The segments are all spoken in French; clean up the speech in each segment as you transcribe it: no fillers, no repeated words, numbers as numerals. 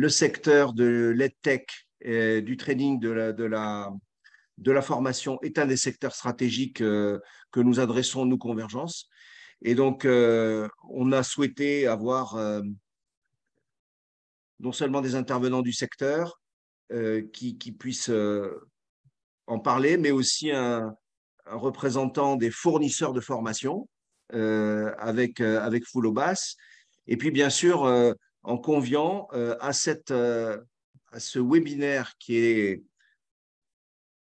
le secteur de l'EdTech, du training, de la formation est un des secteurs stratégiques que nous adressons, nous, Convergence. Et donc, on a souhaité avoir non seulement des intervenants du secteur qui puissent en parler, mais aussi un représentant des fournisseurs de formation avec Foulobas. Et puis, bien sûr, en conviant à ce webinaire qui est,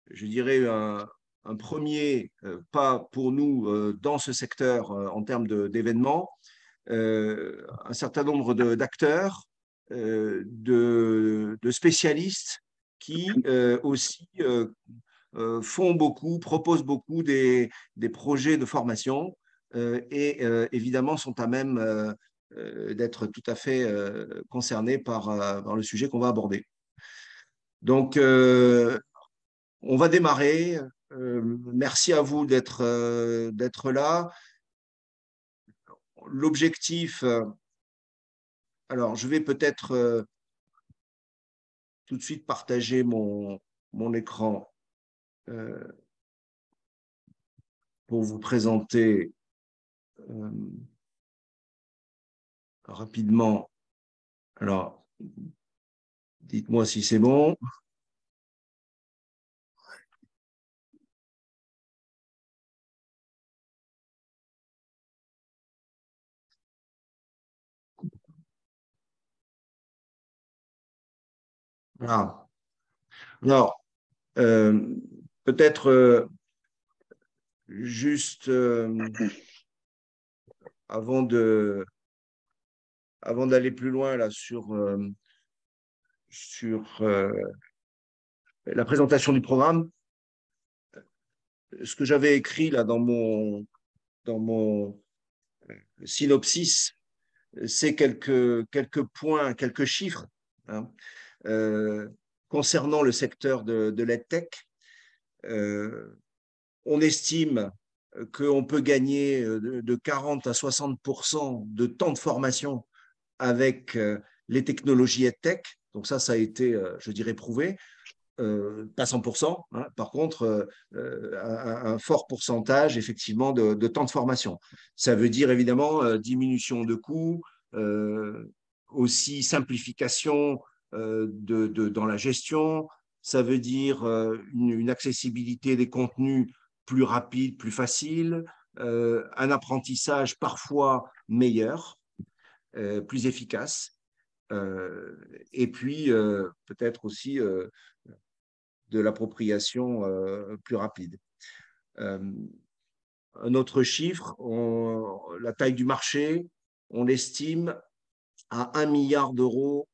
je dirais, un premier pas pour nous dans ce secteur en termes d'événements, un certain nombre d'acteurs, de spécialistes qui aussi font beaucoup, proposent beaucoup des projets de formation et évidemment sont à même d'être tout à fait concernés par le sujet qu'on va aborder. Donc, on va démarrer. Merci à vous d'être là. L'objectif, alors je vais peut-être tout de suite partager mon écran pour vous présenter rapidement. Alors, dites-moi si c'est bon. Voilà. Alors, peut-être juste avant d'aller plus loin là, sur la présentation du programme, ce que j'avais écrit là dans mon synopsis, c'est quelques points, quelques chiffres hein, concernant le secteur de l'EdTech. On estime qu'on peut gagner de 40 à 60% de temps de formation avec les technologies EdTech. Donc ça a été, je dirais, prouvé. Pas 100%, hein, par contre, un fort pourcentage, effectivement, de temps de formation. Ça veut dire, évidemment, diminution de coûts, aussi simplification dans la gestion. Ça veut dire une accessibilité des contenus plus rapide, plus facile, un apprentissage parfois meilleur, plus efficace. Et puis, peut-être aussi de l'appropriation plus rapide. Un autre chiffre, la taille du marché, on l'estime à 1 milliard d'euros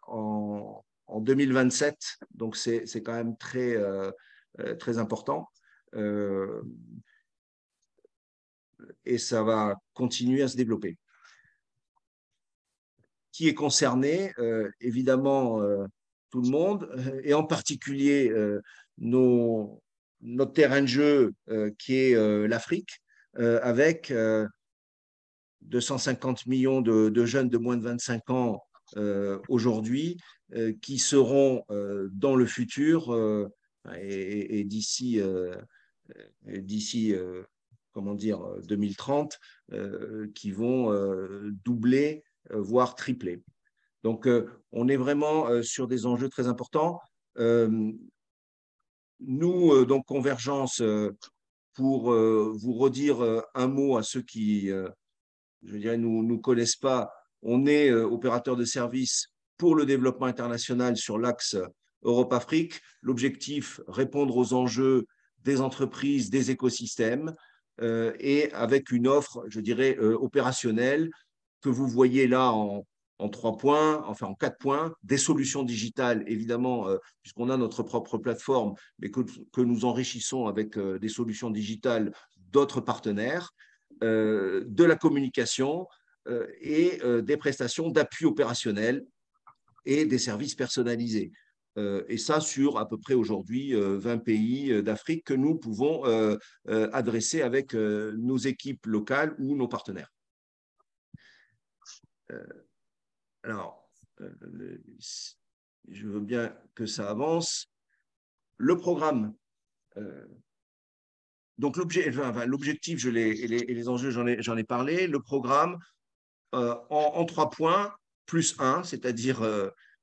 en 2027. Donc, c'est quand même très important. Et ça va continuer à se développer. Qui est concerné? Évidemment, tout le monde, et en particulier notre terrain de jeu qui est l'Afrique, avec 250 millions de jeunes de moins de 25 ans aujourd'hui qui seront dans le futur et d'ici comment dire 2030 qui vont doubler voire tripler. Donc on est vraiment sur des enjeux très importants. Nous donc Convergence, pour vous redire un mot à ceux qui je dirais nous connaissent pas, on est opérateur de services pour le développement international sur l'axe Europe-Afrique. L'objectif, répondre aux enjeux des entreprises, des écosystèmes, et avec une offre, je dirais, opérationnelle que vous voyez là en 3 points, enfin en 4 points, des solutions digitales, évidemment, puisqu'on a notre propre plateforme, mais que nous enrichissons avec des solutions digitales d'autres partenaires, de la communication et des prestations d'appui opérationnel et des services personnalisés. Et ça sur à peu près aujourd'hui 20 pays d'Afrique que nous pouvons adresser avec nos équipes locales ou nos partenaires. Alors, je veux bien que ça avance. Le programme. Donc, l'objectif, et les enjeux, j'en ai parlé. Le programme, en 3 points, plus un, c'est-à-dire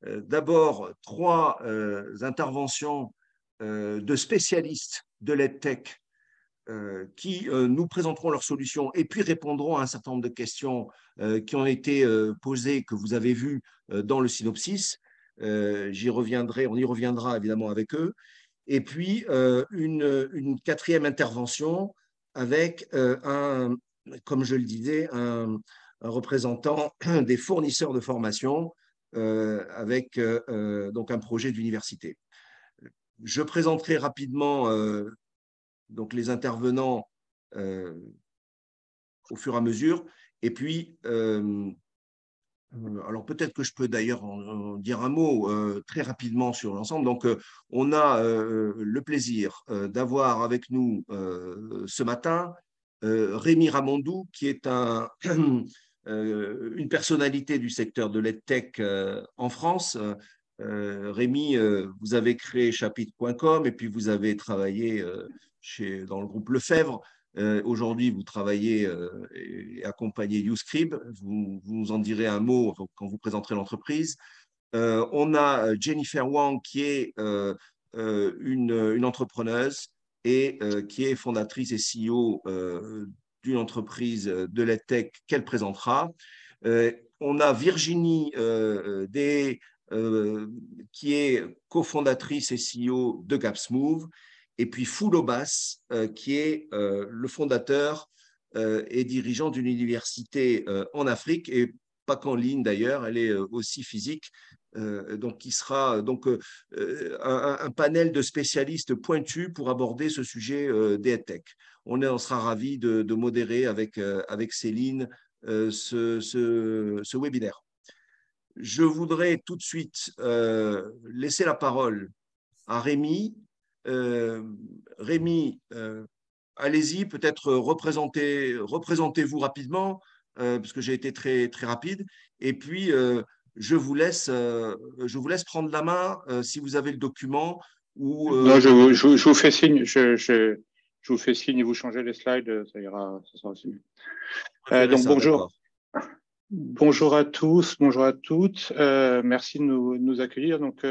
d'abord 3 interventions de spécialistes de l'EdTech qui nous présenteront leurs solutions et puis répondront à un certain nombre de questions qui ont été posées, que vous avez vues dans le synopsis. On y reviendra évidemment avec eux. Et puis une quatrième intervention avec comme je le disais, un représentant des fournisseurs de formation avec donc un projet d'université. Je présenterai rapidement donc les intervenants au fur et à mesure. Et puis, alors peut-être que je peux d'ailleurs en dire un mot très rapidement sur l'ensemble. Donc, on a le plaisir d'avoir avec nous ce matin Rémi Ramondou, qui est une personnalité du secteur de l'EdTech en France. Rémi, vous avez créé chapitre.com et puis vous avez travaillé dans le groupe Lefebvre. Aujourd'hui, vous travaillez et accompagnez YouScribe. Vous nous en direz un mot quand vous présenterez l'entreprise. On a Jennifer Wang, qui est une entrepreneuse et qui est fondatrice et CEO d'une entreprise de l'EdTech qu'elle présentera. On a Virginie qui est cofondatrice et CEO de GapsMove. Et puis Foulobas, qui est le fondateur et dirigeant d'une université en Afrique, et pas qu'en ligne d'ailleurs, elle est aussi physique. Donc, qui sera donc un panel de spécialistes pointus pour aborder ce sujet des EdTech. On sera ravis de modérer avec Céline ce webinaire. Je voudrais tout de suite laisser la parole à Rémi. Rémi, allez-y, peut-être représentez-vous rapidement, parce que j'ai été très, très rapide. Et puis, je vous laisse prendre la main si vous avez le document. Non, je vous fais signe. Je vous fais signe et vous changez les slides, ça ira, ça sera aussi mieux. Donc, bonjour. Bonjour à tous, bonjour à toutes. Merci de nous accueillir. Donc,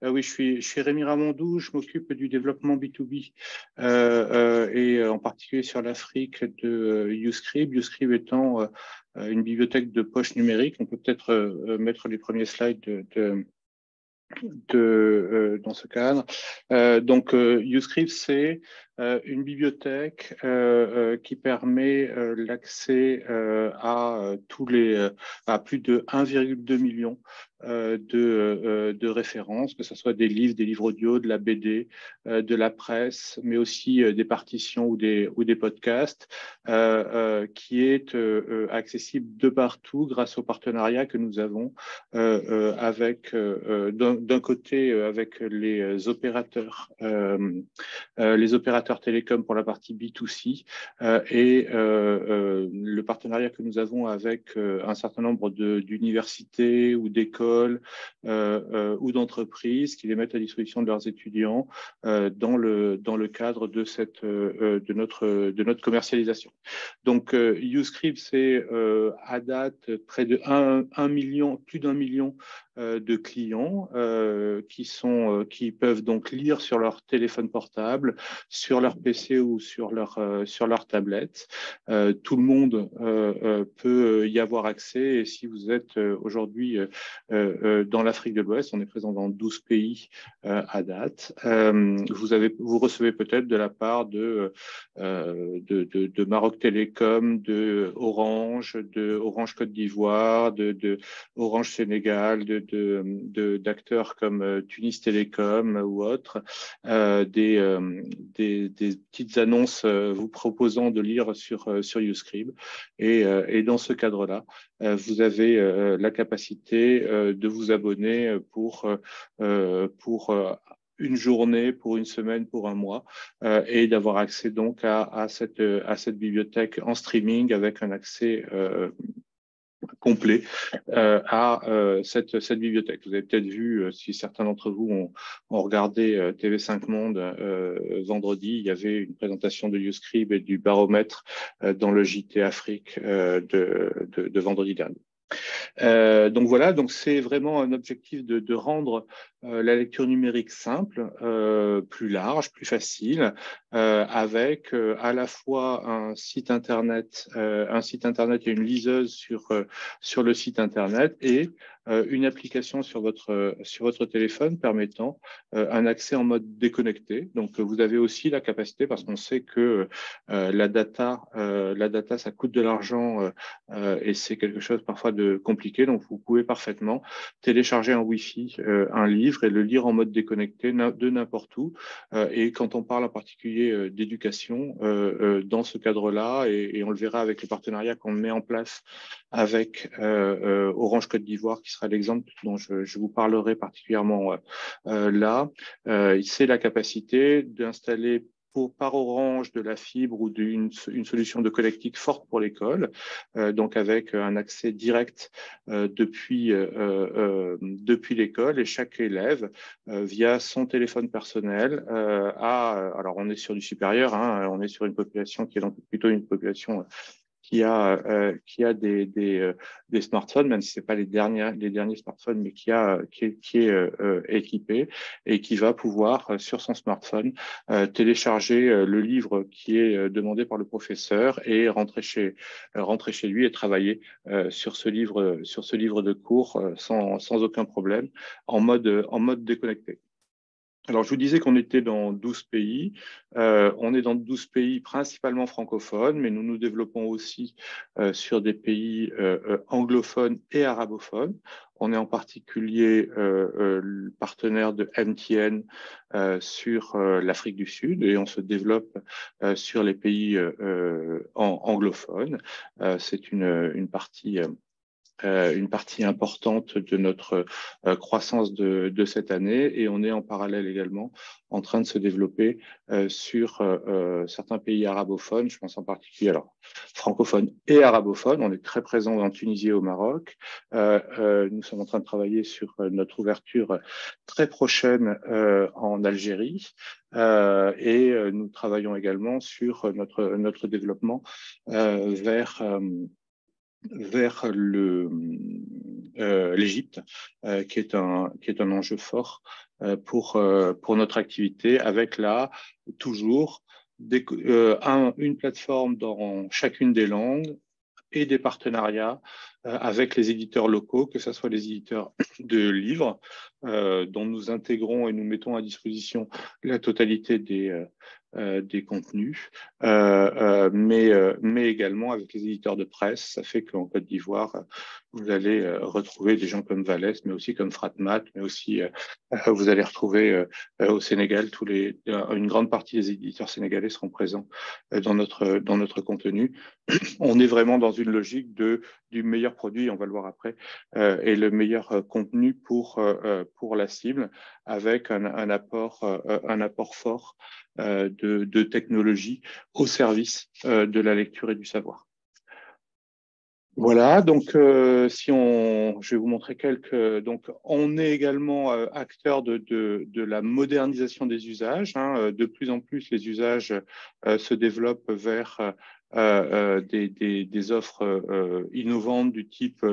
oui, je suis Rémi Ramondou, je m'occupe du développement B2B et en particulier sur l'Afrique de YouScribe. YouScribe étant une bibliothèque de poche numérique. On peut peut-être mettre les premiers slides dans ce cadre. Donc, YouScribe, c'est une bibliothèque qui permet l'accès à plus de 1,2 million de références, que ce soit des livres audio, de la BD, de la presse, mais aussi des partitions ou des podcasts, qui est accessible de partout grâce au partenariat que nous avons avec d'un côté avec les opérateurs télécoms pour la partie B2C et le partenariat que nous avons avec un certain nombre d'universités ou d'écoles ou d'entreprises qui les mettent à disposition de leurs étudiants dans le cadre de notre commercialisation. Donc, YouScribe, c'est à date près de plus d'1 million de clients qui peuvent donc lire sur leur téléphone portable, sur leur PC ou sur leur tablette. Tout le monde peut y avoir accès, et si vous êtes aujourd'hui dans l'Afrique de l'Ouest, on est présent dans 12 pays à date, vous recevez peut-être de la part de Maroc Télécom, de Orange Côte d'Ivoire, de Orange Sénégal, d'acteurs comme Tunis Télécom ou autres, des petites annonces vous proposant de lire sur YouScribe. Et dans ce cadre-là, vous avez la capacité de vous abonner pour une journée, pour une semaine, pour un mois, et d'avoir accès donc à cette bibliothèque en streaming avec un accès complet à cette bibliothèque. Vous avez peut-être vu, si certains d'entre vous ont regardé TV5 Monde vendredi, il y avait une présentation de YouScribe et du baromètre dans le JT Afrique de vendredi dernier. Donc voilà, donc c'est vraiment un objectif de rendre la lecture numérique simple, plus large, plus facile, avec à la fois un site internet et une liseuse sur le site internet et une application sur votre téléphone permettant un accès en mode déconnecté. Donc vous avez aussi la capacité, parce qu'on sait que la data, ça coûte de l'argent et c'est quelque chose parfois de compliqué. Donc vous pouvez parfaitement télécharger en Wi-Fi un livre et le lire en mode déconnecté de n'importe où. Et quand on parle en particulier d'éducation, dans ce cadre-là, et on le verra avec le partenariat qu'on met en place avec Orange Côte d'Ivoire, qui sera l'exemple dont je vous parlerai particulièrement là, c'est la capacité d'installer par Orange de la fibre ou une solution de connectique forte pour l'école, donc avec un accès direct depuis l'école, et chaque élève via son téléphone personnel alors on est sur du supérieur, hein, on est sur une population qui est donc plutôt une population qui a des smartphones, même si c'est pas les derniers smartphones, mais qui est équipé et qui va pouvoir sur son smartphone télécharger le livre qui est demandé par le professeur et rentrer chez lui et travailler sur ce livre de cours sans aucun problème en mode déconnecté. Alors, je vous disais qu'on était dans 12 pays. On est dans 12 pays principalement francophones, mais nous nous développons aussi sur des pays anglophones et arabophones. On est en particulier partenaire de MTN sur l'Afrique du Sud, et on se développe sur les pays anglophones. C'est une partie importante de notre croissance de cette année, et on est en parallèle également en train de se développer sur certains pays arabophones. Je pense en particulier alors francophones et arabophones. On est très présent en Tunisie et au Maroc. Nous sommes en train de travailler sur notre ouverture très prochaine en Algérie, et nous travaillons également sur notre développement vers l'Égypte, qui est un enjeu fort pour notre activité, avec là toujours une plateforme dans chacune des langues et des partenariats avec les éditeurs locaux, que ce soit les éditeurs de livres, dont nous intégrons et nous mettons à disposition la totalité des contenus, mais également avec les éditeurs de presse. Ça fait qu'en Côte d'Ivoire, vous allez retrouver des gens comme Vallès, mais aussi comme Fratmat, mais aussi vous allez retrouver au Sénégal une grande partie des éditeurs sénégalais seront présents dans notre contenu. On est vraiment dans une logique du meilleur produit, on va le voir après, et le meilleur contenu pour la cible, avec un apport fort de technologie au service de la lecture et du savoir. Voilà, donc je vais vous montrer donc on est également acteur de la modernisation des usages, hein. De plus en plus, les usages se développent vers des offres innovantes du type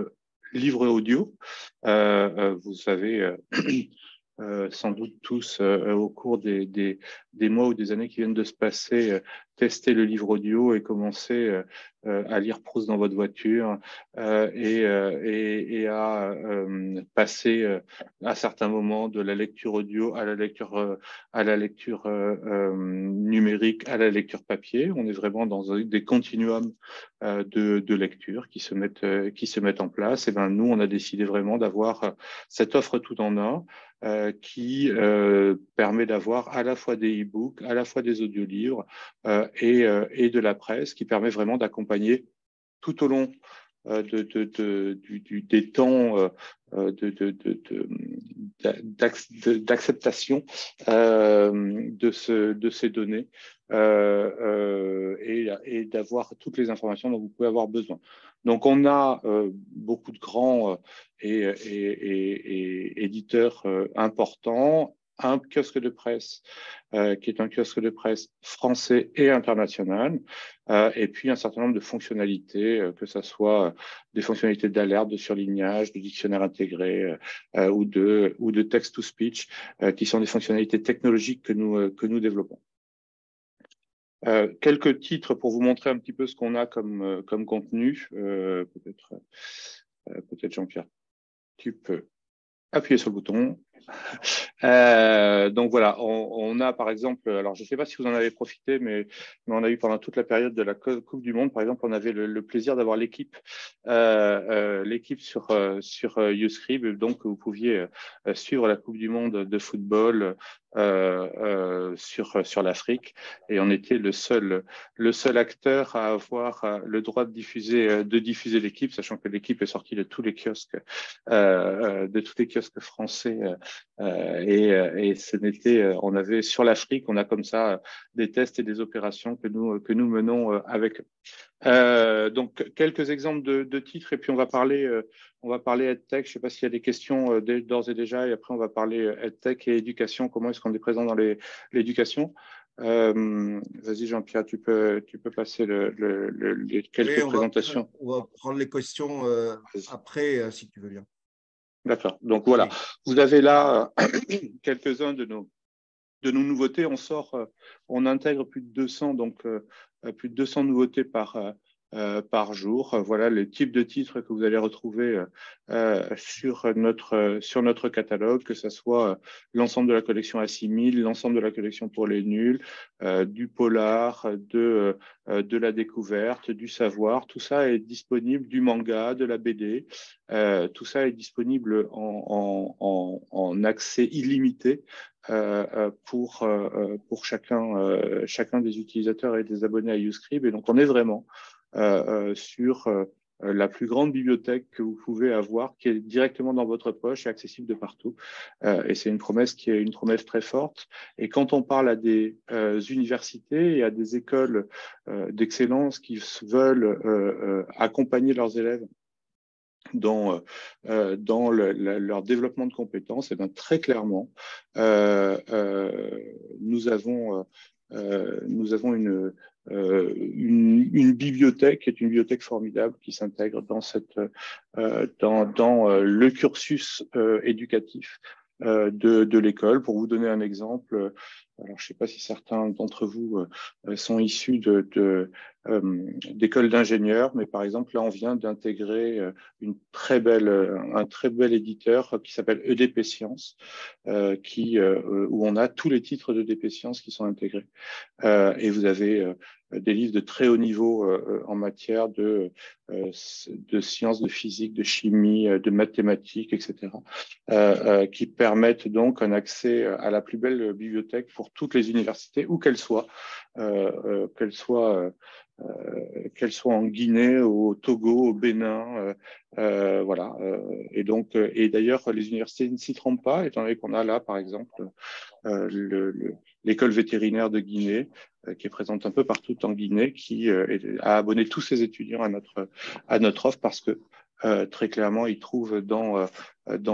livre audio. Vous savez sans doute tous au cours des mois ou des années qui viennent de se passer, tester le livre audio et commencer à lire Proust dans votre voiture et à passer à certains moments de la lecture audio à la lecture numérique, à la lecture papier. On est vraiment dans des continuums de lecture qui se mettent en place. Et ben nous, on a décidé vraiment d'avoir cette offre tout en un qui permet d'avoir à la fois des e-books, à la fois des audiolivres et de la presse, qui permet vraiment d'accompagner tout au long des temps d'acceptation de ces données et d'avoir toutes les informations dont vous pouvez avoir besoin. Donc, on a beaucoup de grands et éditeurs importants, un kiosque de presse qui est un kiosque de presse français et international, et puis un certain nombre de fonctionnalités, que ce soit des fonctionnalités d'alerte, de surlignage, de dictionnaire intégré ou de text-to-speech, qui sont des fonctionnalités technologiques que nous développons. Quelques titres pour vous montrer un petit peu ce qu'on a comme contenu. Peut-être Jean-Pierre, tu peux appuyer sur le bouton. Donc voilà, on a par exemple, alors je ne sais pas si vous en avez profité, mais on a eu pendant toute la période de la Coupe du Monde, par exemple, on avait le plaisir d'avoir l'équipe sur YouScribe, donc vous pouviez suivre la Coupe du Monde de football sur l'Afrique, et on était le seul acteur à avoir le droit de diffuser l'équipe, sachant que l'équipe est sortie de tous les kiosques français. Et on avait sur l'Afrique, on a comme ça des tests et des opérations que nous menons avec eux. Donc quelques exemples de titres, et puis on va parler EdTech. Je ne sais pas s'il y a des questions d'ores et déjà, et après on va parler EdTech et éducation. Comment est-ce qu'on est présent dans l'éducation? Vas-y Jean-Pierre, tu peux passer les quelques présentations. On va prendre les questions après, si tu veux bien. D'accord. Donc voilà, vous avez là quelques-uns de nos nouveautés. On intègre plus de 200, donc plus de 200 nouveautés par jour. Voilà le type de titres que vous allez retrouver sur notre catalogue, que ce soit l'ensemble de la collection A6000, l'ensemble de la collection pour les nuls, du polar, de la découverte, du savoir. Tout ça est disponible, du manga, de la BD. Tout ça est disponible en accès illimité pour chacun des utilisateurs et des abonnés à YouScribe. Et donc, on est vraiment sur la plus grande bibliothèque que vous pouvez avoir, qui est directement dans votre poche et accessible de partout. Et c'est une promesse qui est une promesse très forte. Et quand on parle à des universités et à des écoles d'excellence qui veulent accompagner leurs élèves dans leur développement de compétences, et bien très clairement, nous avons une bibliothèque qui est une bibliothèque formidable qui s'intègre dans le cursus éducatif de l'école. Pour vous donner un exemple, alors je ne sais pas si certains d'entre vous sont issus d'écoles d'ingénieurs, mais par exemple là on vient d'intégrer un très bel éditeur qui s'appelle EDP Science, où on a tous les titres d'EDP Science qui sont intégrés. Et vous avez des livres de très haut niveau en matière de sciences, de physique, de chimie, de mathématiques, etc., qui permettent donc un accès à la plus belle bibliothèque pour toutes les universités, où qu'elles soient, qu'elles soient en Guinée, au Togo, au Bénin, voilà. Et donc, et d'ailleurs, les universités ne s'y trompent pas, étant donné qu'on a là, par exemple, l'école vétérinaire de Guinée, qui est présente un peu partout en Guinée, qui a abonné tous ses étudiants à notre offre, parce que très clairement, ils trouvent dans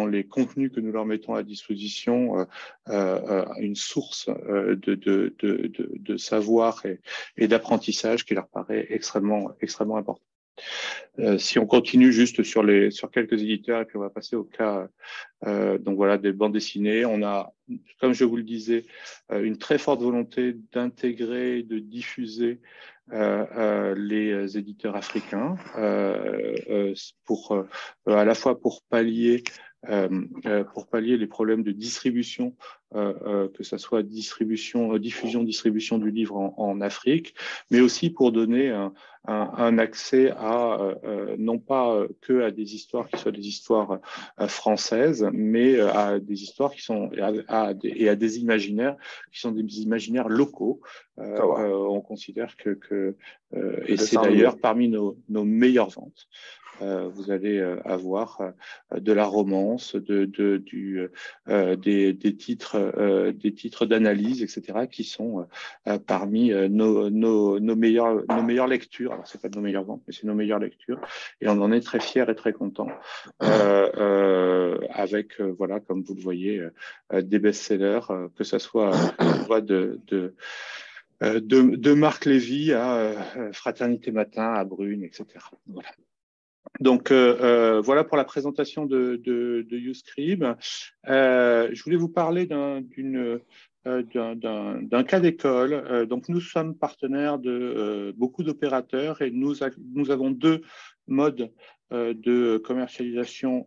les contenus que nous leur mettons à disposition une source de savoir et d'apprentissage qui leur paraît extrêmement importante. Si on continue juste sur quelques éditeurs, et puis on va passer au cas donc voilà, des bandes dessinées. On a, comme je vous le disais, une très forte volonté d'intégrer, de diffuser les éditeurs africains à la fois pour pallier les problèmes de distribution, que ce soit diffusion, distribution du livre en Afrique, mais aussi pour donner un accès non pas que à des histoires qui soient des histoires françaises, mais à des histoires qui sont à des imaginaires qui sont des imaginaires locaux. On considère et c'est d'ailleurs parmi nos meilleures ventes. vous allez avoir de la romance, des titres d'analyse, etc., qui sont parmi nos meilleures lectures. Alors, c'est pas de nos meilleures ventes, mais c'est nos meilleures lectures. Et on en est très fiers et très contents. Avec, voilà, comme vous le voyez, des best-sellers, que ce soit de Marc Lévy à Fraternité Matin, à Brune, etc. Voilà. Donc, voilà pour la présentation de YouScribe. Je voulais vous parler d'un cas d'école. Donc, nous sommes partenaires de beaucoup d'opérateurs et nous avons deux modes de commercialisation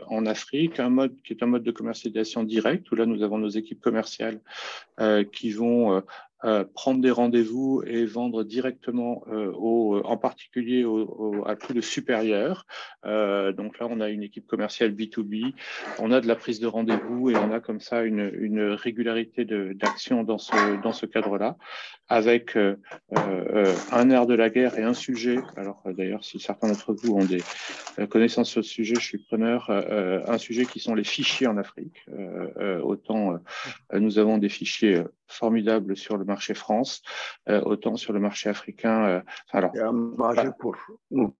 en Afrique. Un mode qui est un mode de commercialisation direct, où là, nous avons nos équipes commerciales qui vont prendre des rendez-vous et vendre directement en particulier à plus de supérieurs. Donc là, on a une équipe commerciale B2B, on a de la prise de rendez-vous et on a comme ça une régularité d'action dans ce cadre-là, avec un air de la guerre et un sujet. Alors d'ailleurs, si certains d'entre vous ont des connaissances sur ce sujet, je suis preneur. Un sujet qui sont les fichiers en Afrique. Autant nous avons des fichiers formidables sur le marché France, autant sur le marché africain. Alors, il y a un marché pour nous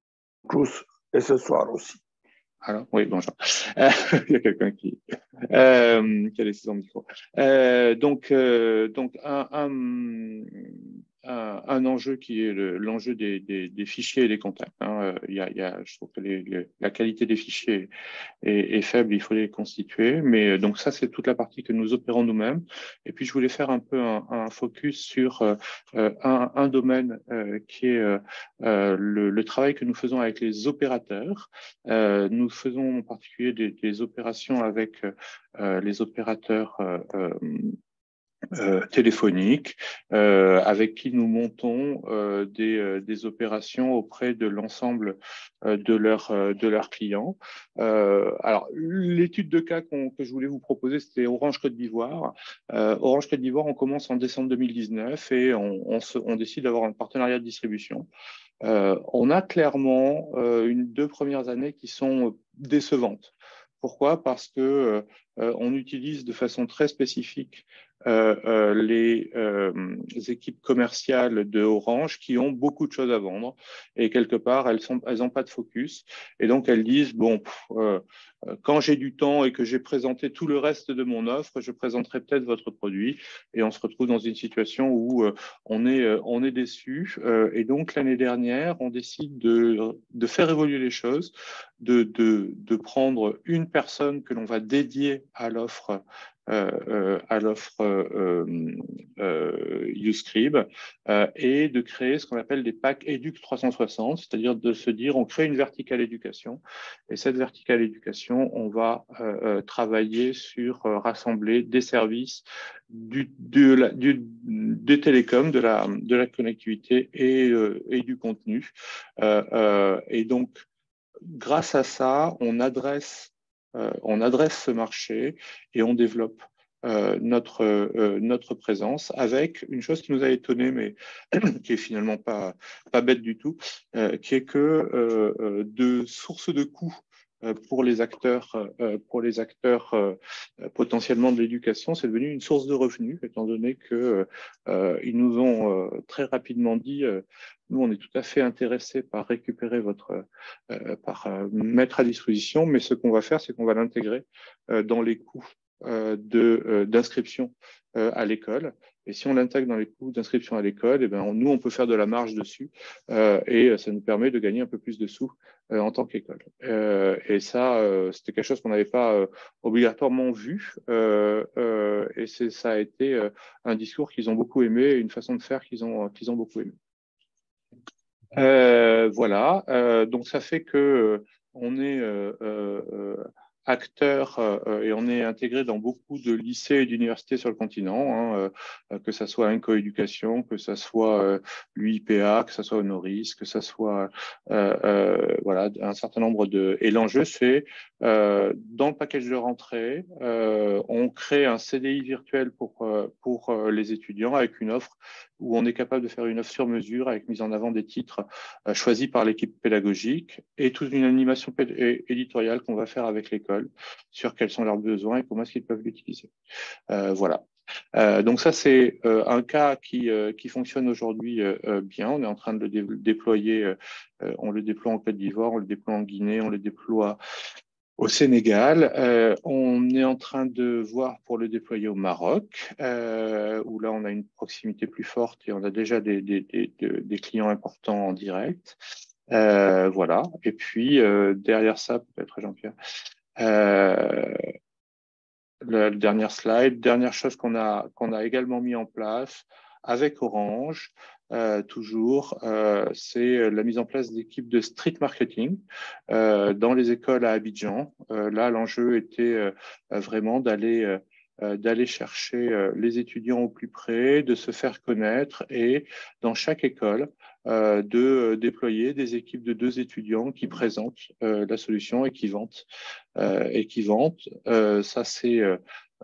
tous et ce soir aussi. Alors, oui, bonjour. Il y a quelqu'un qui a laissé son micro. Donc un enjeu qui est l'enjeu des fichiers et des contacts. Hein. Je trouve que la qualité des fichiers est faible, il faut les constituer. Mais donc ça, c'est toute la partie que nous opérons nous-mêmes. Et puis, je voulais faire un peu un focus sur un domaine qui est le travail que nous faisons avec les opérateurs. Nous faisons en particulier des opérations avec les opérateurs téléphoniques, avec qui nous montons des opérations auprès de l'ensemble de leurs clients. Alors, l'étude de cas que je voulais vous proposer, c'était Orange Côte d'Ivoire. Orange Côte d'Ivoire, on commence en décembre 2019 et on décide d'avoir un partenariat de distribution. On a clairement 2 premières années qui sont décevantes. Pourquoi? Parce que on utilise de façon très spécifique les équipes commerciales de Orange qui ont beaucoup de choses à vendre et quelque part elles ont pas de focus et donc elles disent bon quand j'ai du temps et que j'ai présenté tout le reste de mon offre, je présenterai peut-être votre produit et on se retrouve dans une situation où on est déçu et donc l'année dernière on décide de faire évoluer les choses, de prendre une personne que l'on va dédier à l'offre YouScribe et de créer ce qu'on appelle des packs Educ 360, c'est-à-dire de se dire on crée une verticale éducation et cette verticale éducation, on va travailler sur rassembler des services des télécoms, de la connectivité et du contenu. Et donc, grâce à ça, on adresse ce marché et on développe notre présence avec une chose qui nous a étonné, mais qui est finalement pas bête du tout, qui est que de sources de coûts pour les acteurs potentiellement de l'éducation, c'est devenu une source de revenus, étant donné que ils nous ont très rapidement dit nous, on est tout à fait intéressés par récupérer par mettre à disposition, mais ce qu'on va faire, c'est qu'on va l'intégrer dans les coûts d'inscription à l'école. Et si on l'intègre dans les coûts d'inscription à l'école, eh ben, nous, on peut faire de la marge dessus et ça nous permet de gagner un peu plus de sous en tant qu'école. Et ça, c'était quelque chose qu'on n'avait pas obligatoirement vu et ça a été un discours qu'ils ont beaucoup aimé, une façon de faire qu'ils ont beaucoup aimé. Voilà, donc ça fait que on est acteur et on est intégré dans beaucoup de lycées et d'universités sur le continent, que ça soit Inco-Éducation, que ça soit l'UIPA, que ça soit Honoris, que ça soit voilà, un certain nombre de... Et l'enjeu, c'est dans le package de rentrée, on crée un CDI virtuel pour les étudiants avec une offre où on est capable de faire une offre sur mesure avec mise en avant des titres choisis par l'équipe pédagogique et toute une animation éditoriale qu'on va faire avec l'école sur quels sont leurs besoins et comment est-ce qu'ils peuvent l'utiliser. Voilà. Donc ça, c'est un cas qui fonctionne aujourd'hui bien. On est en train de le déployer. On le déploie en Côte d'Ivoire, on le déploie en Guinée, on le déploie au Sénégal. On est en train de voir pour le déployer au Maroc, où là, on a une proximité plus forte et on a déjà des clients importants en direct. Voilà. Et puis, derrière ça, peut-être Jean-Pierre, la dernière slide, dernière chose qu'on a également mis en place avec Orange, toujours, c'est la mise en place d'équipes de street marketing dans les écoles à Abidjan. Là, l'enjeu était vraiment d'aller chercher les étudiants au plus près, de se faire connaître et dans chaque école, de déployer des équipes de 2 étudiants qui présentent la solution et qui vantent. Ça, c'est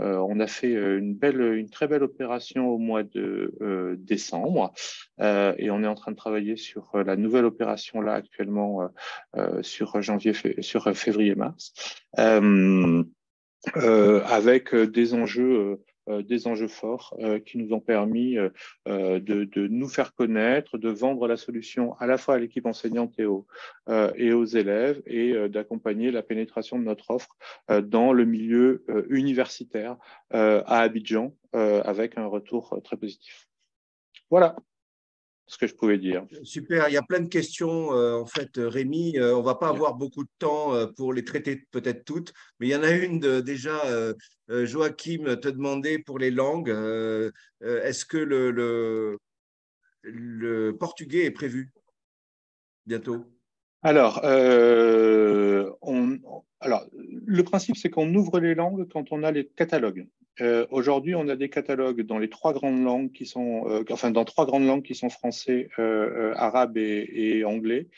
on a fait une très belle opération au mois de décembre et on est en train de travailler sur la nouvelle opération là actuellement sur février-mars avec des enjeux forts qui nous ont permis de nous faire connaître, de vendre la solution à la fois à l'équipe enseignante et aux élèves et d'accompagner la pénétration de notre offre dans le milieu universitaire à Abidjan avec un retour très positif. Voilà ce que je pouvais dire. Super, il y a plein de questions en fait, Rémi. On va pas avoir beaucoup de temps pour les traiter peut-être toutes, mais il y en a une déjà. Joachim te demandait pour les langues, est-ce que le portugais est prévu bientôt? Alors, le principe, c'est qu'on ouvre les langues quand on a les catalogues. Aujourd'hui, on a des catalogues dans les 3 grandes langues qui sont, dans 3 grandes langues qui sont français, arabe et anglais.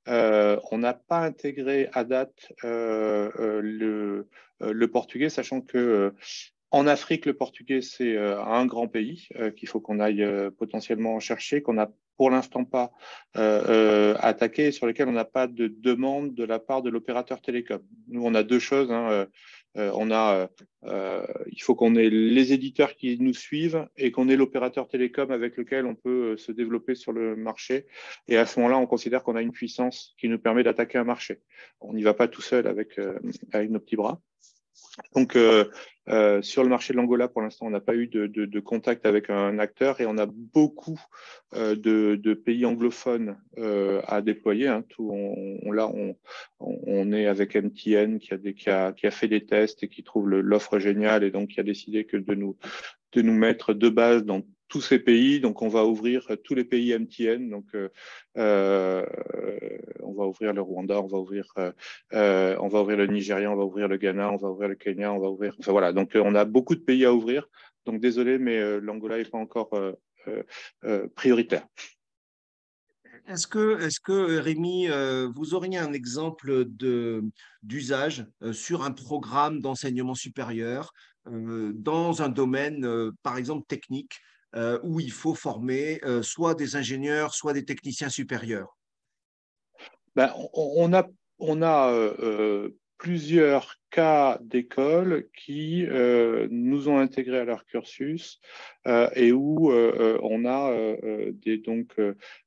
On n'a pas intégré à date le portugais, sachant que en Afrique, le portugais, c'est un grand pays qu'il faut qu'on aille potentiellement chercher, qu'on n'a pour l'instant pas attaqué et sur lesquels on n'a pas de demande de la part de l'opérateur télécom. Nous, on a 2 choses. Il faut qu'on ait les éditeurs qui nous suivent et qu'on ait l'opérateur télécom avec lequel on peut se développer sur le marché. Et à ce moment-là, on considère qu'on a une puissance qui nous permet d'attaquer un marché. On n'y va pas tout seul avec nos petits bras. Donc, sur le marché de l'Angola, pour l'instant, on n'a pas eu de contact avec un acteur et on a beaucoup de pays anglophones à déployer. Hein. On est avec MTN qui a fait des tests et qui trouve l'offre géniale et donc qui a décidé de nous mettre de base dans tous ces pays. Donc, on va ouvrir tous les pays MTN. Donc, on va ouvrir le Rwanda, on va ouvrir le Nigeria, on va ouvrir le Ghana, on va ouvrir le Kenya, on va ouvrir. Enfin voilà. Donc, on a beaucoup de pays à ouvrir. Donc, désolé, mais l'Angola n'est pas encore prioritaire. Est-ce que Rémi, vous auriez un exemple d'usage sur un programme d'enseignement supérieur dans un domaine, par exemple technique, où il faut former soit des ingénieurs, soit des techniciens supérieurs? Ben, on a plusieurs cas d'écoles qui nous ont intégrés à leur cursus et où on a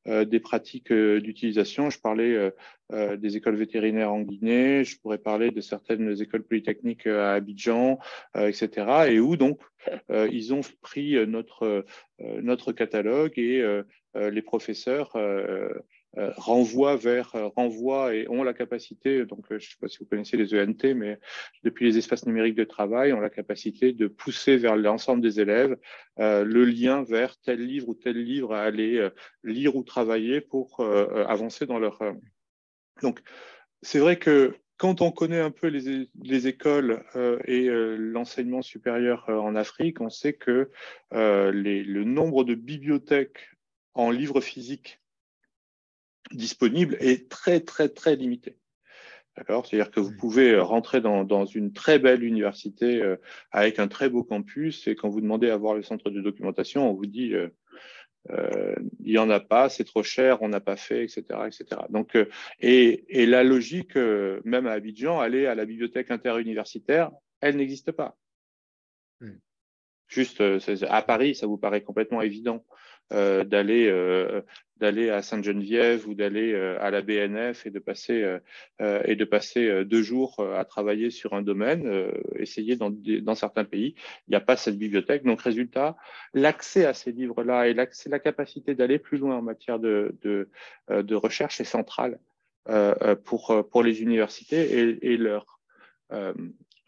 des pratiques d'utilisation. Je parlais des écoles vétérinaires en Guinée, je pourrais parler de certaines écoles polytechniques à Abidjan, etc. Et où donc ils ont pris notre catalogue et les professeurs renvoient et ont la capacité, donc je ne sais pas si vous connaissez les ENT, mais depuis les espaces numériques de travail, ont la capacité de pousser vers l'ensemble des élèves le lien vers tel livre ou tel livre à aller lire ou travailler pour avancer dans leur... Donc, c'est vrai que quand on connaît un peu les écoles et l'enseignement supérieur en Afrique, on sait que le nombre de bibliothèques en livres physiques disponibles est très, très, très limité. D'accord. C'est-à-dire que vous pouvez rentrer dans une très belle université avec un très beau campus et quand vous demandez à voir le centre de documentation, on vous dit il n'y en a pas, c'est trop cher, on n'a pas fait, etc., etc. Donc, et la logique, même à Abidjan, aller à la bibliothèque interuniversitaire, elle n'existe pas. Juste à Paris, ça vous paraît complètement évident d'aller à Sainte-Geneviève ou d'aller à la BNF et de passer 2 jours à travailler sur un domaine, essayer dans certains pays, il n'y a pas cette bibliothèque. Donc, résultat, l'accès à ces livres-là et la capacité d'aller plus loin en matière de recherche est centrale pour les universités et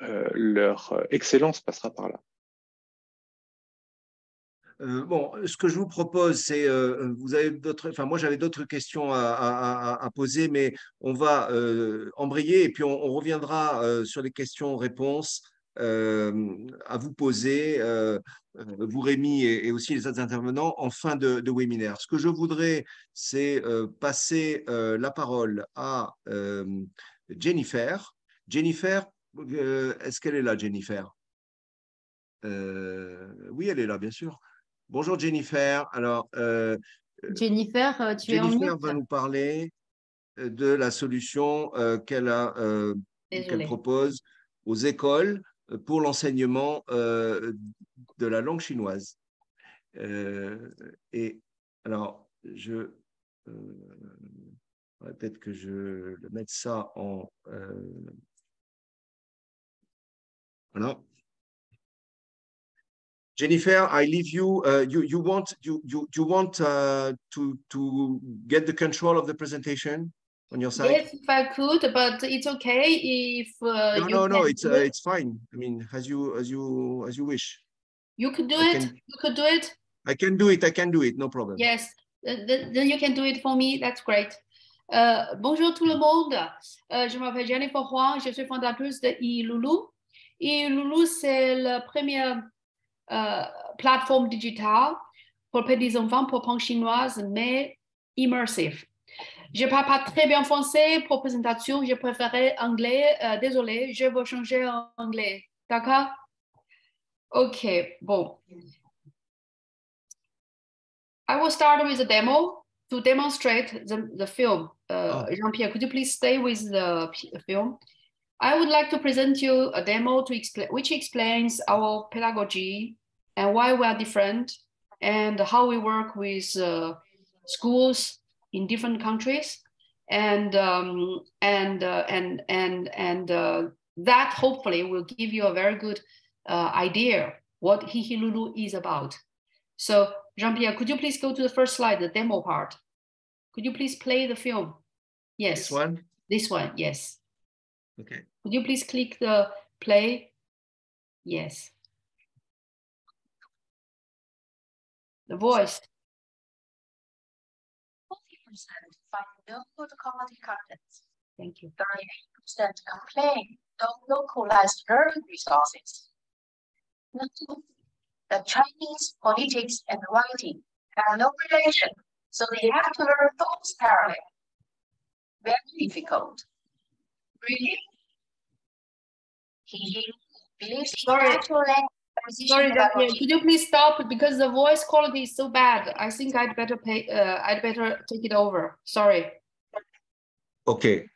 leur excellence passera par là. Bon, ce que je vous propose, c'est, vous avez d'autres, enfin moi j'avais d'autres questions à poser, mais on va embrayer et puis on reviendra sur les questions-réponses à vous poser, vous Rémi et aussi les autres intervenants en fin de webinaire. Ce que je voudrais, c'est passer la parole à Jennifer. Jennifer, est-ce qu'elle est là, Jennifer? Oui, elle est là, bien sûr. Bonjour Jennifer. Alors, Jennifer, tu es en Jennifer mute. va nous parler de la solution qu'elle propose aux écoles pour l'enseignement de la langue chinoise. Et alors, peut-être que je vais mettre ça en voilà. Jennifer, I leave you. You want to get the control of the presentation on your side? Yes, if I could, but it's okay if No. It's fine. I mean, as you wish. You could do it. You could do it. I can do it. I can do it. No problem. Yes, then you can do it for me. That's great. Bonjour tout le monde. Je m'appelle Jennifer Huang. Je suis fondatrice de iLulu. iLulu, c'est la première plateforme digitale pour petits enfants pour apprendre chinoise, mais immersive. Je ne parle pas très bien français pour présentation. Je préférais anglais. Désolé, je vais changer en anglais. D'accord? OK, bon. I will start with a demo to demonstrate the film. Jean-Pierre, could you please stay with the film? I would like to present you a demo which explains our pedagogy and why we are different and how we work with schools in different countries, and that hopefully will give you a very good idea what Hihilulu is about. So Jean-Pierre, could you please go to the first slide, the demo part? Could you please play the film? Yes. This one? This one, yes. Okay. Could you please click the play? Yes. The voice. 40% find no good quality content. Thank you. 38% complain no localized learning resources. The Chinese phonetics and writing have no relation, so they have to learn those parallel. Very difficult. Really? He believes in natural language. Sorry, could you please stop because the voice quality is so bad. I think I'd better take it over. Sorry. Okay.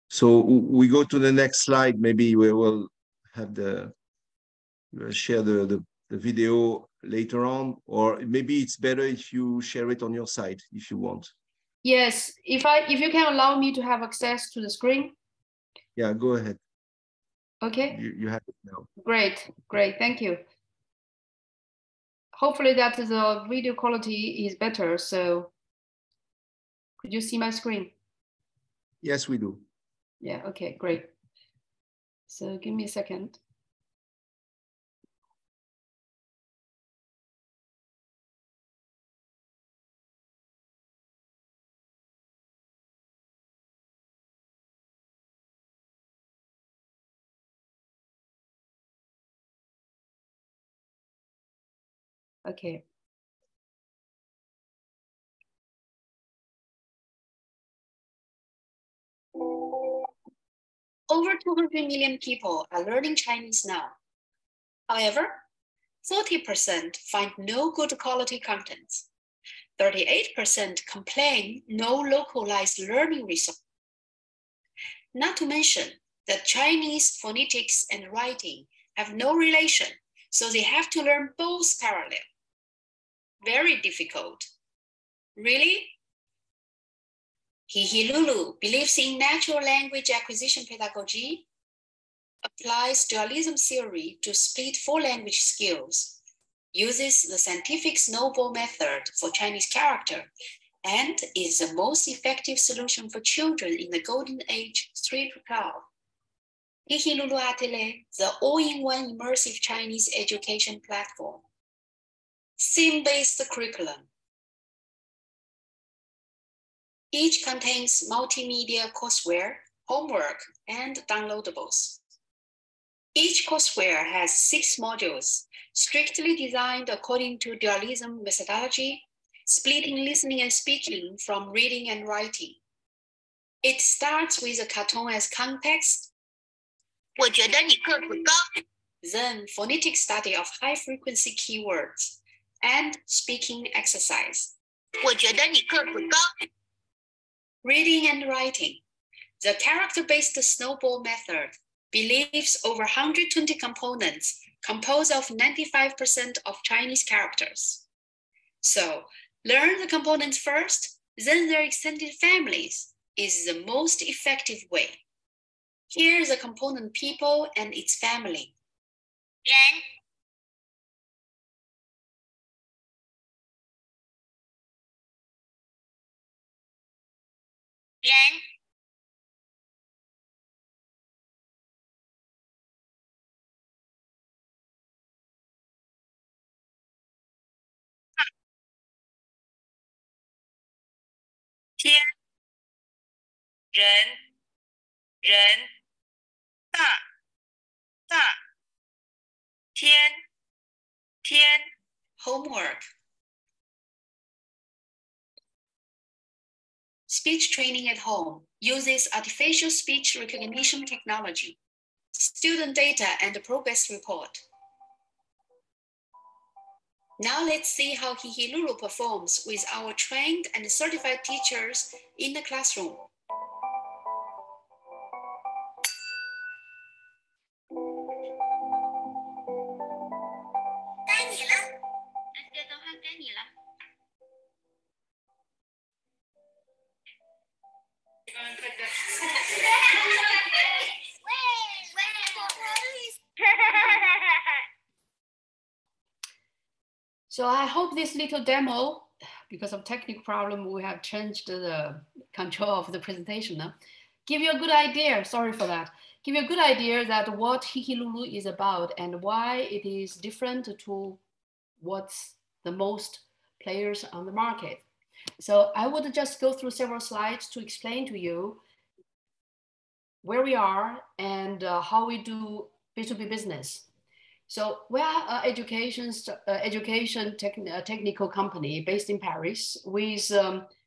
So we go to the next slide. Maybe we will have share the video later on, or maybe it's better if you share it on your side if you want. Yes, if you can allow me to have access to the screen. Yeah, go ahead. Okay. You have it now. Great, thank you. Hopefully that the video quality is better. So could you see my screen? Yes, we do. Yeah, okay, great. So give me a second. Okay. Over 200 million people are learning Chinese now. However, 30% find no good quality content. 38% complain no localized learning resource. Not to mention that Chinese phonetics and writing have no relation, so they have to learn both parallel. Very difficult. Really? Hihilulu believes in natural language acquisition pedagogy, applies dualism theory to split 4 language skills, uses the scientific snowball method for Chinese character, and is the most effective solution for children in the golden age 3 to 12. Hihilulu Atelier, the all-in-one immersive Chinese education platform. Theme-based curriculum. Each contains multimedia courseware, homework, and downloadables. Each courseware has 6 modules, strictly designed according to dualism methodology, splitting listening and speaking from reading and writing. It starts with a cartoon as context, 我觉得你个子高。 then phonetic study of high-frequency keywords, and speaking exercise. 我觉得你个子高。 Reading and writing. The character-based snowball method believes over 120 components composed of 95% of Chinese characters. So, learn the components first, then their extended families is the most effective way. Here's the component people and its family. 人 人 天 人 人 大 大 天 天 Homework. Speech training at home uses artificial speech recognition technology. Student data and progress report. Now let's see how Hihilulu performs with our trained and certified teachers in the classroom. 该你了。这动画该你了。 So I hope this little demo, because of technical problem, we have changed the control of the presentation. Give you a good idea, sorry for that. Give you a good idea that what Hihilulu is about and why it is different to what's the most players on the market. So I would just go through several slides to explain to you where we are and how we do B2B business. So we are an technical company based in Paris with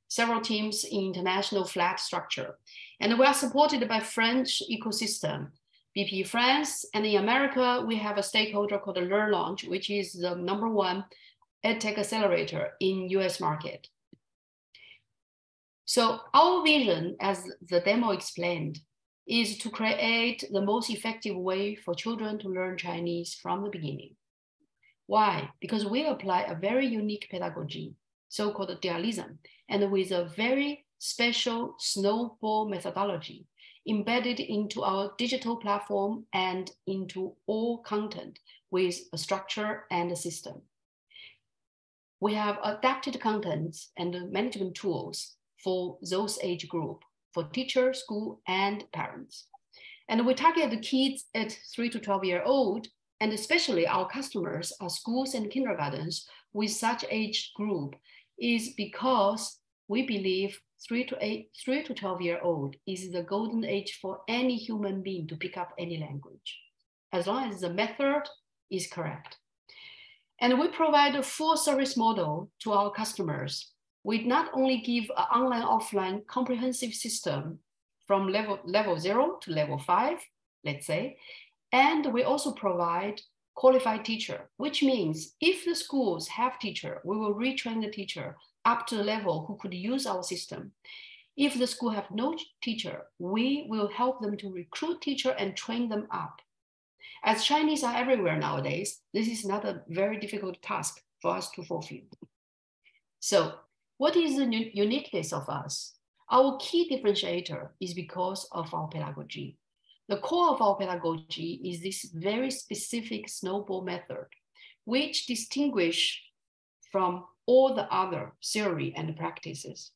several teams in international flat structure. And we are supported by French ecosystem, BP France, and in America, we have a stakeholder called LearnLaunch, which is the #1 EdTech accelerator in US market. So our vision, as the demo explained, is to create the most effective way for children to learn Chinese from the beginning. Why? Because we apply a very unique pedagogy, so-called dualism, and with a very special snowball methodology embedded into our digital platform and into all content with a structure and a system. We have adapted contents and management tools for those age group, for teacher, school, and parents. And we target the kids at 3 to 12-year-old, and especially our customers are schools and kindergartens with such age group, is because we believe 3 to 12-year-old is the golden age for any human being to pick up any language, as long as the method is correct. And we provide a full service model to our customers. We not only give an online, offline comprehensive system from level 0 to level 5, let's say, and we also provide qualified teacher, which means if the schools have teacher, we will retrain the teacher up to the level who could use our system. If the school have no teacher, we will help them to recruit teacher and train them up. As Chinese are everywhere nowadays, this is not a very difficult task for us to fulfill. So what is the uniqueness of us? Our key differentiator is because of our pedagogy. The core of our pedagogy is this very specific snowball method, which distinguish from all the other theory and practices.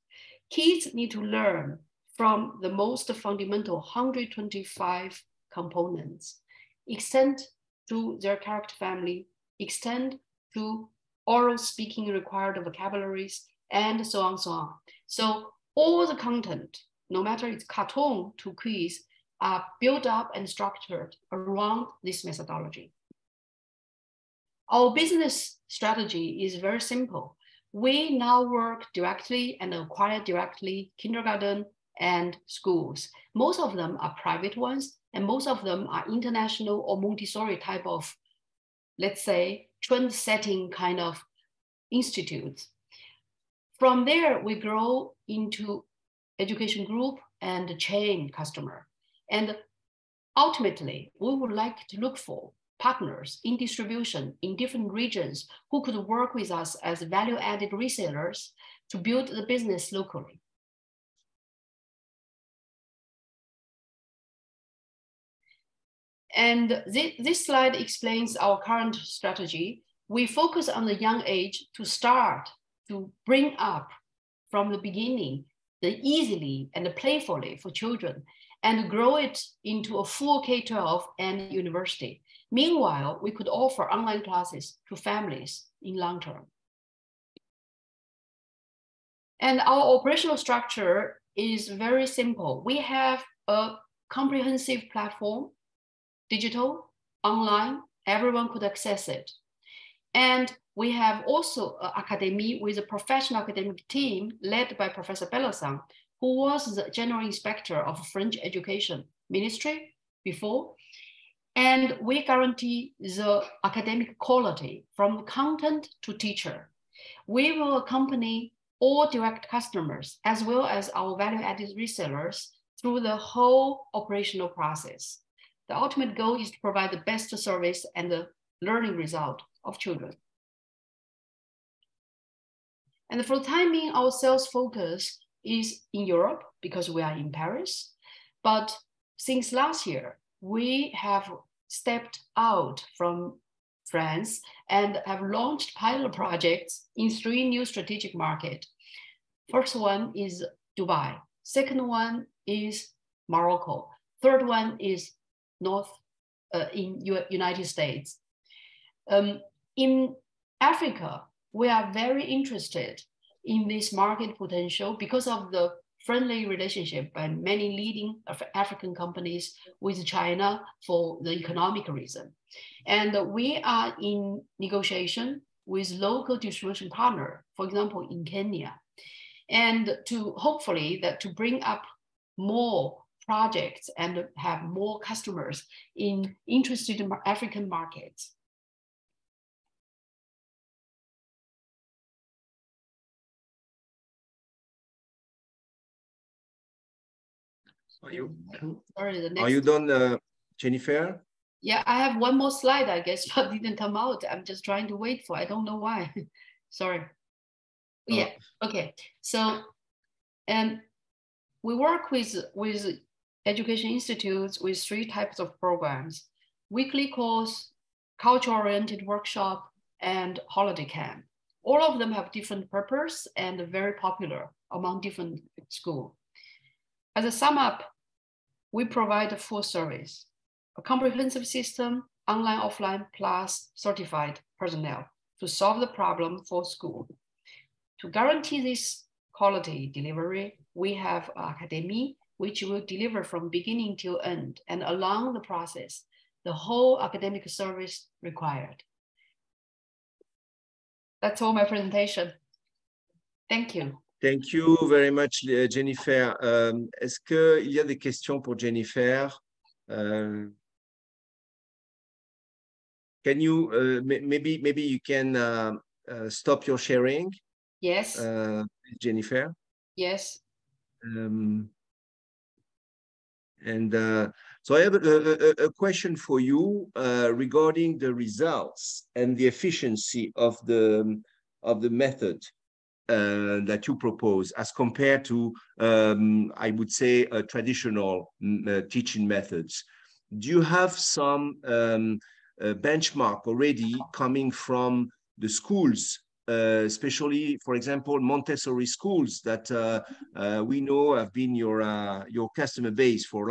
Kids need to learn from the most fundamental 125 components, extend to their character family, extend to oral speaking required vocabularies, and so on, so on. So all the content, no matter it's cartoon to quiz, are built up and structured around this methodology. Our business strategy is very simple. We now work directly and acquire directly kindergarten and schools. Most of them are private ones, and most of them are international or Montessori type of, let's say, trend-setting kind of institutes. From there, we grow into education group and chain customer. And ultimately, we would like to look for partners in distribution in different regions who could work with us as value-added resellers to build the business locally. And this slide explains our current strategy. We focus on the young age to start to bring up from the beginning, the easily and the playfully for children, and grow it into a full K-12 and university. Meanwhile, we could offer online classes to families in long term. And our operational structure is very simple. We have a comprehensive platform, digital, online, everyone could access it. And we have also an academy with a professional academic team led by Professor Bellosan, who was the General Inspector of French Education Ministry before. And we guarantee the academic quality from content to teacher. We will accompany all direct customers as well as our value-added resellers through the whole operational process. The ultimate goal is to provide the best service and the learning result of children. And for the time being, our sales focus is in Europe because we are in Paris. But since last year, we have stepped out from France and have launched pilot projects in 3 new strategic markets. First one is Dubai. Second one is Morocco. Third one is in United States. In Africa, we are very interested in this market potential because of the friendly relationship by many leading African companies with China for the economic reason. And we are in negotiation with local distribution partner, for example, in Kenya, and to hopefully that to bring up more projects and have more customers in interested African markets. Are you done, Jennifer? Yeah, I have one more slide, I guess, but didn't come out. I'm just trying to wait for, I don't know why. Sorry. Yeah, okay. So, and we work with education institutes with 3 types of programs: weekly course, culture-oriented workshop, and holiday camp. All of them have different purpose and very popular among different schools. As a sum up, we provide a full service, a comprehensive system, online, offline, plus certified personnel to solve the problem for school. To guarantee this quality delivery, we have an academy which will deliver from beginning till end, and along the process, the whole academic service required. That's all my presentation. Thank you. Thank you very much, Jennifer. Est-ce qu'il y a des questions pour Jennifer? Can you maybe you can stop your sharing? Yes. Jennifer. Yes. So I have a question for you regarding the results and the efficiency of the method that you propose as compared to, I would say, traditional teaching methods. Do you have some benchmark already coming from the schools, especially, for example, Montessori schools that we know have been your customer base for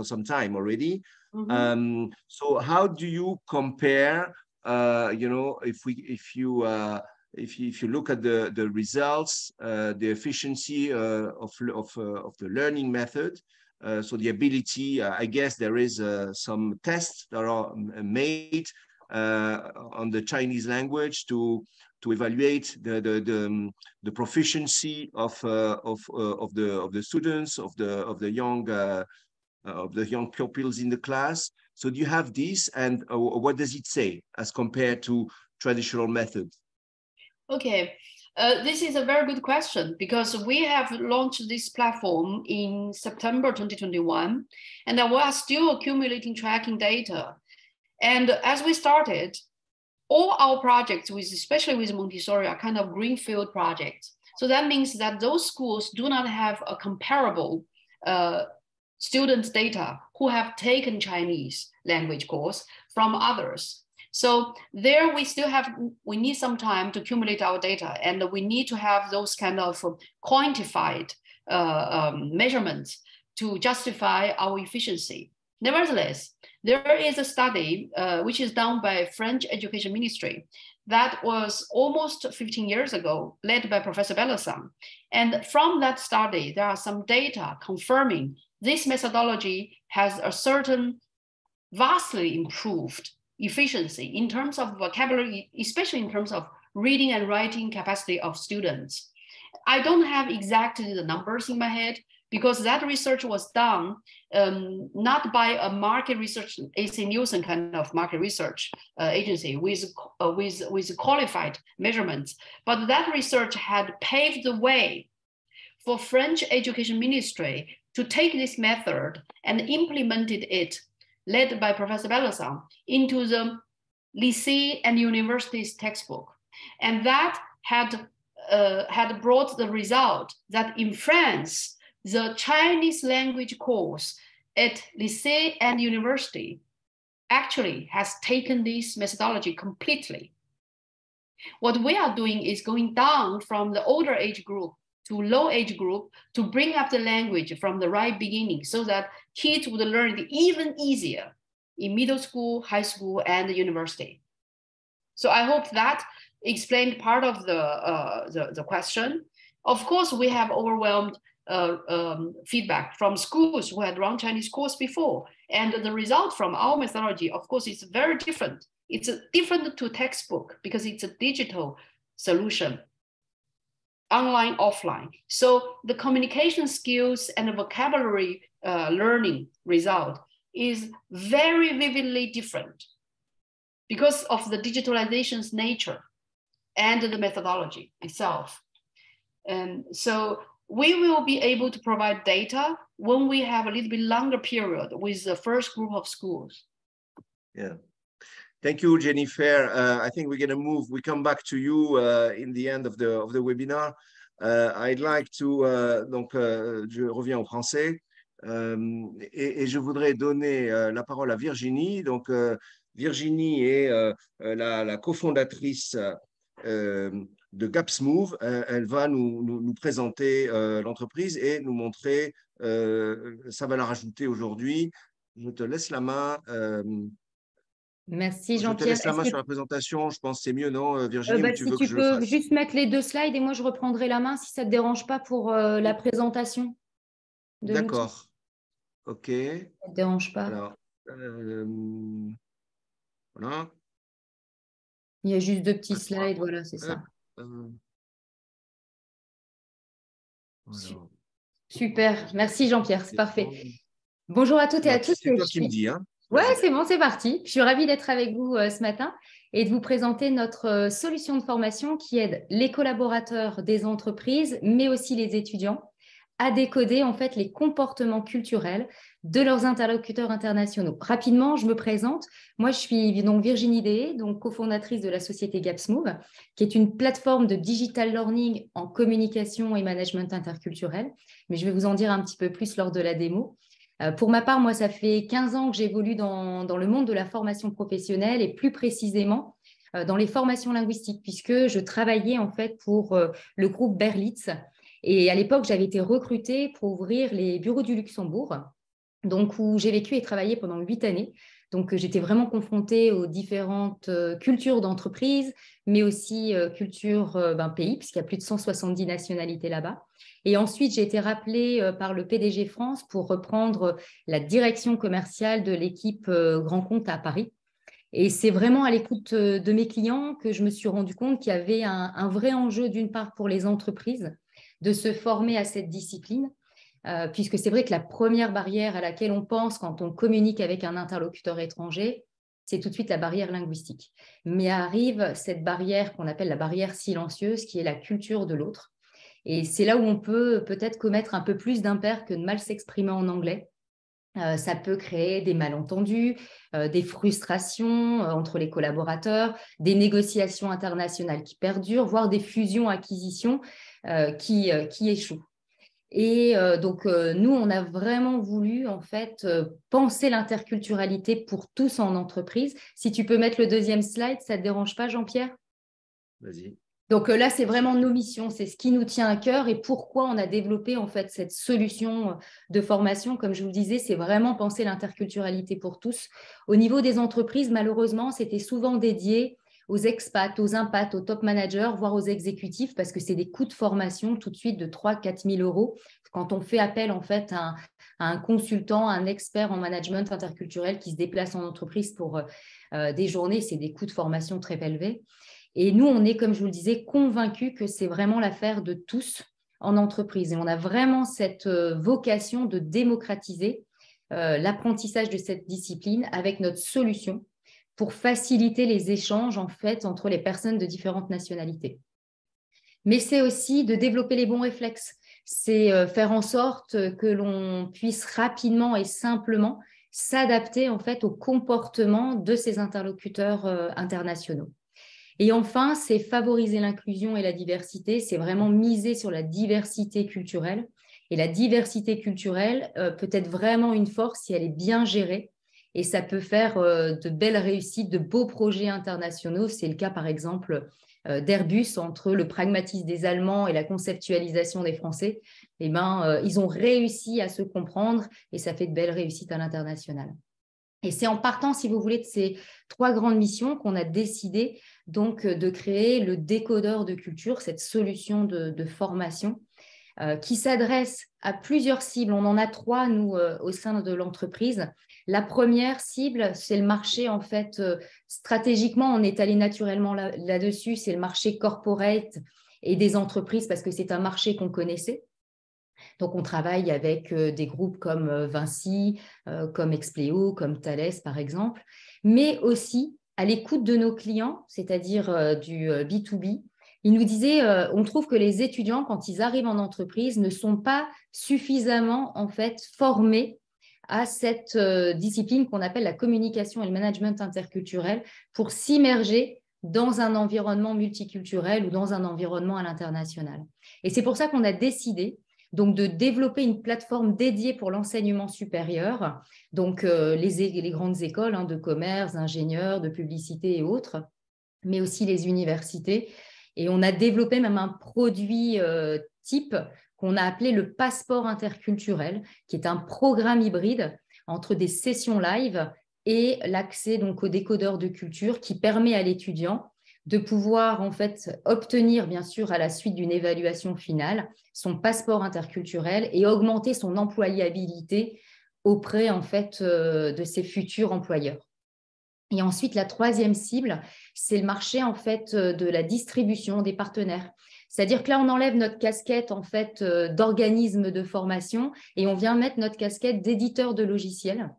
some time already? Mm-hmm. So how do you compare? You know, if you look at the results, the efficiency of the learning method, so the ability, I guess there is some tests that are made on the Chinese language to evaluate the proficiency of the students, of the young pupils in the class. So do you have this, and what does it say as compared to traditional methods? Okay, this is a very good question, because we have launched this platform in September 2021, and we are still accumulating tracking data. And as we started, all our projects, especially with Montessori, are kind of greenfield projects. So that means that those schools do not have a comparable student data who have taken Chinese language course from others. So there we need some time to accumulate our data, and we need to have those kind of quantified measurements to justify our efficiency. Nevertheless, there is a study which is done by French Education Ministry that was almost 15 years ago, led by Professor Bellassin. And from that study, there are some data confirming this methodology has a certain vastly improved efficiency in terms of vocabulary, especially in terms of reading and writing capacity of students. I don't have exactly the numbers in my head, because that research was done not by a market research, AC Nielsen kind of market research agency with qualified measurements, but that research had paved the way for French Education Ministry to take this method and implemented it, led by Professor Bellassin, into the lycée and university's textbook. And that had brought the result that in France, the Chinese language course at lycée and university actually has taken this methodology completely. What we are doing is going down from the older age group to low age group to bring up the language from the right beginning, so that kids would learn it even easier in middle school, high school, and the university. So I hope that explained part of the question. Of course, we have overwhelmed feedback from schools who had run Chinese course before. And the result from our methodology, of course, is very different. It's different to textbook because it's a digital solution, online, offline. So the communication skills and the vocabulary learning result is very vividly different because of the digitalization's nature and the methodology itself. And so we will be able to provide data when we have a little bit longer period with the first group of schools. Yeah. Thank you, Jennifer. I think we're going to move. We come back to you in the end of the webinar. I'd like to, donc, je reviens au français et je voudrais donner la parole à Virginie. Donc, Virginie est la cofondatrice de GapsMove. Elle va nous présenter l'entreprise et nous montrer sa valeur ajoutée aujourd'hui. Je te laisse la main. Merci Jean-Pierre. Je te laisse la main sur la présentation, je pense que c'est mieux, non Virginie, si tu peux juste mettre les 2 slides et moi je reprendrai la main si ça ne te dérange pas pour la présentation. D'accord. Ok. Ça ne te dérange pas. Alors, voilà. Il y a juste 2 petits slides, voilà, c'est ça. Voilà. Super, merci Jean-Pierre, c'est parfait. Bonjour à toutes et à tous. C'est toi qui me dis, hein? Ouais, c'est bon, c'est parti. Je suis ravie d'être avec vous ce matin et de vous présenter notre solution de formation qui aide les collaborateurs des entreprises, mais aussi les étudiants, à décoder en fait les comportements culturels de leurs interlocuteurs internationaux. Rapidement, je me présente. Moi, je suis donc Virginie Deshaies, donc cofondatrice de la société GapsMove, qui est une plateforme de digital learning en communication et management interculturel. Mais je vais vous en dire un petit peu plus lors de la démo. Pour ma part, moi, ça fait 15 ans que j'évolue dans le monde de la formation professionnelle et plus précisément dans les formations linguistiques, puisque je travaillais en fait pour le groupe Berlitz. Et à l'époque, j'avais été recrutée pour ouvrir les bureaux du Luxembourg, donc où j'ai vécu et travaillé pendant 8 années. Donc, j'étais vraiment confrontée aux différentes cultures d'entreprise, mais aussi culture pays, puisqu'il y a plus de 170 nationalités là-bas. Et ensuite, j'ai été rappelée par le PDG France pour reprendre la direction commerciale de l'équipe Grand Compte à Paris. Et c'est vraiment à l'écoute de mes clients que je me suis rendu compte qu'il y avait un vrai enjeu, d'une part, pour les entreprises, de se former à cette discipline, puisque c'est vrai que la première barrière à laquelle on pense quand on communique avec un interlocuteur étranger, c'est tout de suite la barrière linguistique. Mais arrive cette barrière qu'on appelle la barrière silencieuse, qui est la culture de l'autre. Et c'est là où on peut peut-être commettre un peu plus d'impair que de mal s'exprimer en anglais. Ça peut créer des malentendus, des frustrations entre les collaborateurs, des négociations internationales qui perdurent, voire des fusions-acquisitions qui échouent. Et donc, nous, on a vraiment voulu, en fait, penser l'interculturalité pour tous en entreprise. Si tu peux mettre le 2e slide, ça ne te dérange pas, Jean-Pierre? Vas-y. Donc là, c'est vraiment nos missions, c'est ce qui nous tient à cœur et pourquoi on a développé en fait cette solution de formation. Comme je vous le disais, c'est vraiment penser l'interculturalité pour tous. Au niveau des entreprises, malheureusement, c'était souvent dédié aux expats, aux impats, aux top managers, voire aux exécutifs, parce que c'est des coûts de formation tout de suite de 3 000 – 4 000 euros. Quand on fait appel en fait à un consultant, un expert en management interculturel qui se déplace en entreprise pour des journées, c'est des coûts de formation très élevés. Et nous, on est, comme je vous le disais, convaincus que c'est vraiment l'affaire de tous en entreprise. Et on a vraiment cette vocation de démocratiser l'apprentissage de cette discipline avec notre solution pour faciliter les échanges en fait entre les personnes de différentes nationalités. Mais c'est aussi de développer les bons réflexes. C'est faire en sorte que l'on puisse rapidement et simplement s'adapter en fait au comportement de ces interlocuteurs internationaux. Et enfin, c'est favoriser l'inclusion et la diversité, c'est vraiment miser sur la diversité culturelle. Et la diversité culturelle peut être vraiment une force si elle est bien gérée. Et ça peut faire de belles réussites, de beaux projets internationaux. C'est le cas, par exemple, d'Airbus, entre le pragmatisme des Allemands et la conceptualisation des Français. Eh ben, ils ont réussi à se comprendre et ça fait de belles réussites à l'international. Et c'est en partant, si vous voulez, de ces 3 grandes missions qu'on a décidé donc de créer le décodeur de culture, cette solution de formation qui s'adresse à plusieurs cibles. On en a 3, nous, au sein de l'entreprise. La première cible, c'est le marché, en fait, stratégiquement, on est allé naturellement là-dessus, c'est le marché corporate et des entreprises parce que c'est un marché qu'on connaissait. Donc, on travaille avec des groupes comme Vinci, comme Expleo, comme Thales, par exemple, mais aussi à l'écoute de nos clients, c'est-à-dire du B2B. Ils nous disaient, on trouve que les étudiants, quand ils arrivent en entreprise, ne sont pas suffisamment en fait formés à cette discipline qu'on appelle la communication et le management interculturel pour s'immerger dans un environnement multiculturel ou dans un environnement à l'international. Et c'est pour ça qu'on a décidé donc de développer une plateforme dédiée pour l'enseignement supérieur, donc les grandes écoles de commerce, d'ingénieurs, de publicité et autres, mais aussi les universités. Et on a développé même un produit type qu'on a appelé le passeport interculturel, qui est un programme hybride entre des sessions live et l'accès donc au décodeur de culture qui permet à l'étudiant de pouvoir en fait obtenir, bien sûr, à la suite d'une évaluation finale, son passeport interculturel et augmenter son employabilité auprès en fait de ses futurs employeurs. Et ensuite, la troisième cible, c'est le marché en fait de la distribution des partenaires. C'est-à-dire que là, on enlève notre casquette en fait d'organisme de formation et on vient mettre notre casquette d'éditeur de logiciels.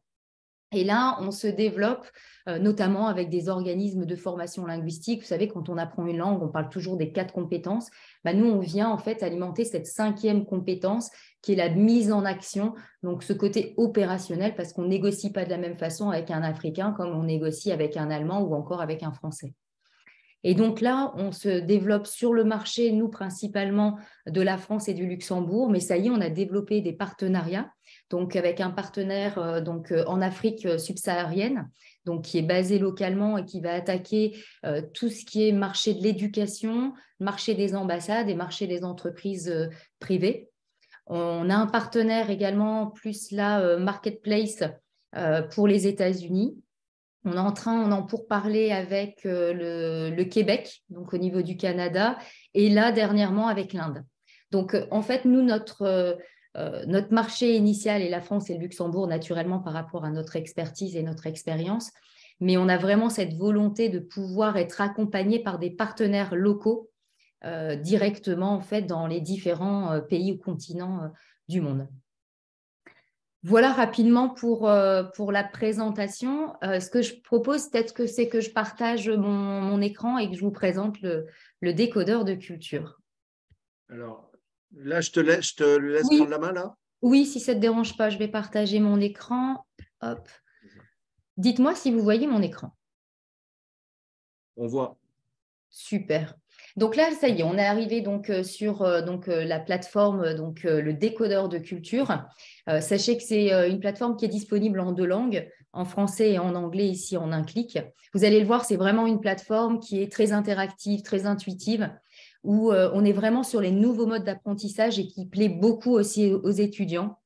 Et là, on se développe notamment avec des organismes de formation linguistique. Vous savez, quand on apprend une langue, on parle toujours des 4 compétences. Bah, nous, on vient en fait alimenter cette 5e compétence qui est la mise en action, donc ce côté opérationnel, parce qu'on ne négocie pas de la même façon avec un Africain comme on négocie avec un Allemand ou encore avec un Français. Et donc là, on se développe sur le marché, nous principalement de la France et du Luxembourg, mais ça y est, on a développé des partenariats, donc avec un partenaire en Afrique subsaharienne, donc qui est basé localement et qui va attaquer tout ce qui est marché de l'éducation, marché des ambassades et marché des entreprises privées. On a un partenaire également, plus là, Marketplace pour les États-Unis. On est en pourparlers avec le Québec, donc au niveau du Canada, et là, dernièrement, avec l'Inde. Donc, en fait, nous, notre marché initial est la France et le Luxembourg, naturellement, par rapport à notre expertise et notre expérience. Mais on a vraiment cette volonté de pouvoir être accompagné par des partenaires locaux directement, en fait, dans les différents pays ou continents du monde. Voilà rapidement pour la présentation. Ce que je propose, peut-être que c'est que je partage mon écran et que je vous présente le décodeur de culture. Alors, là, je te laisse Oui. prendre la main, là. Oui, si ça ne te dérange pas, je vais partager mon écran. Hop. Dites-moi si vous voyez mon écran. On voit. Super. Donc là, ça y est, on est arrivé donc sur la plateforme, le décodeur de culture. Sachez que c'est une plateforme qui est disponible en 2 langues, en français et en anglais, ici en un clic. Vous allez le voir, c'est vraiment une plateforme qui est très interactive, très intuitive, où on est vraiment sur les nouveaux modes d'apprentissage et qui plaît beaucoup aussi aux étudiants.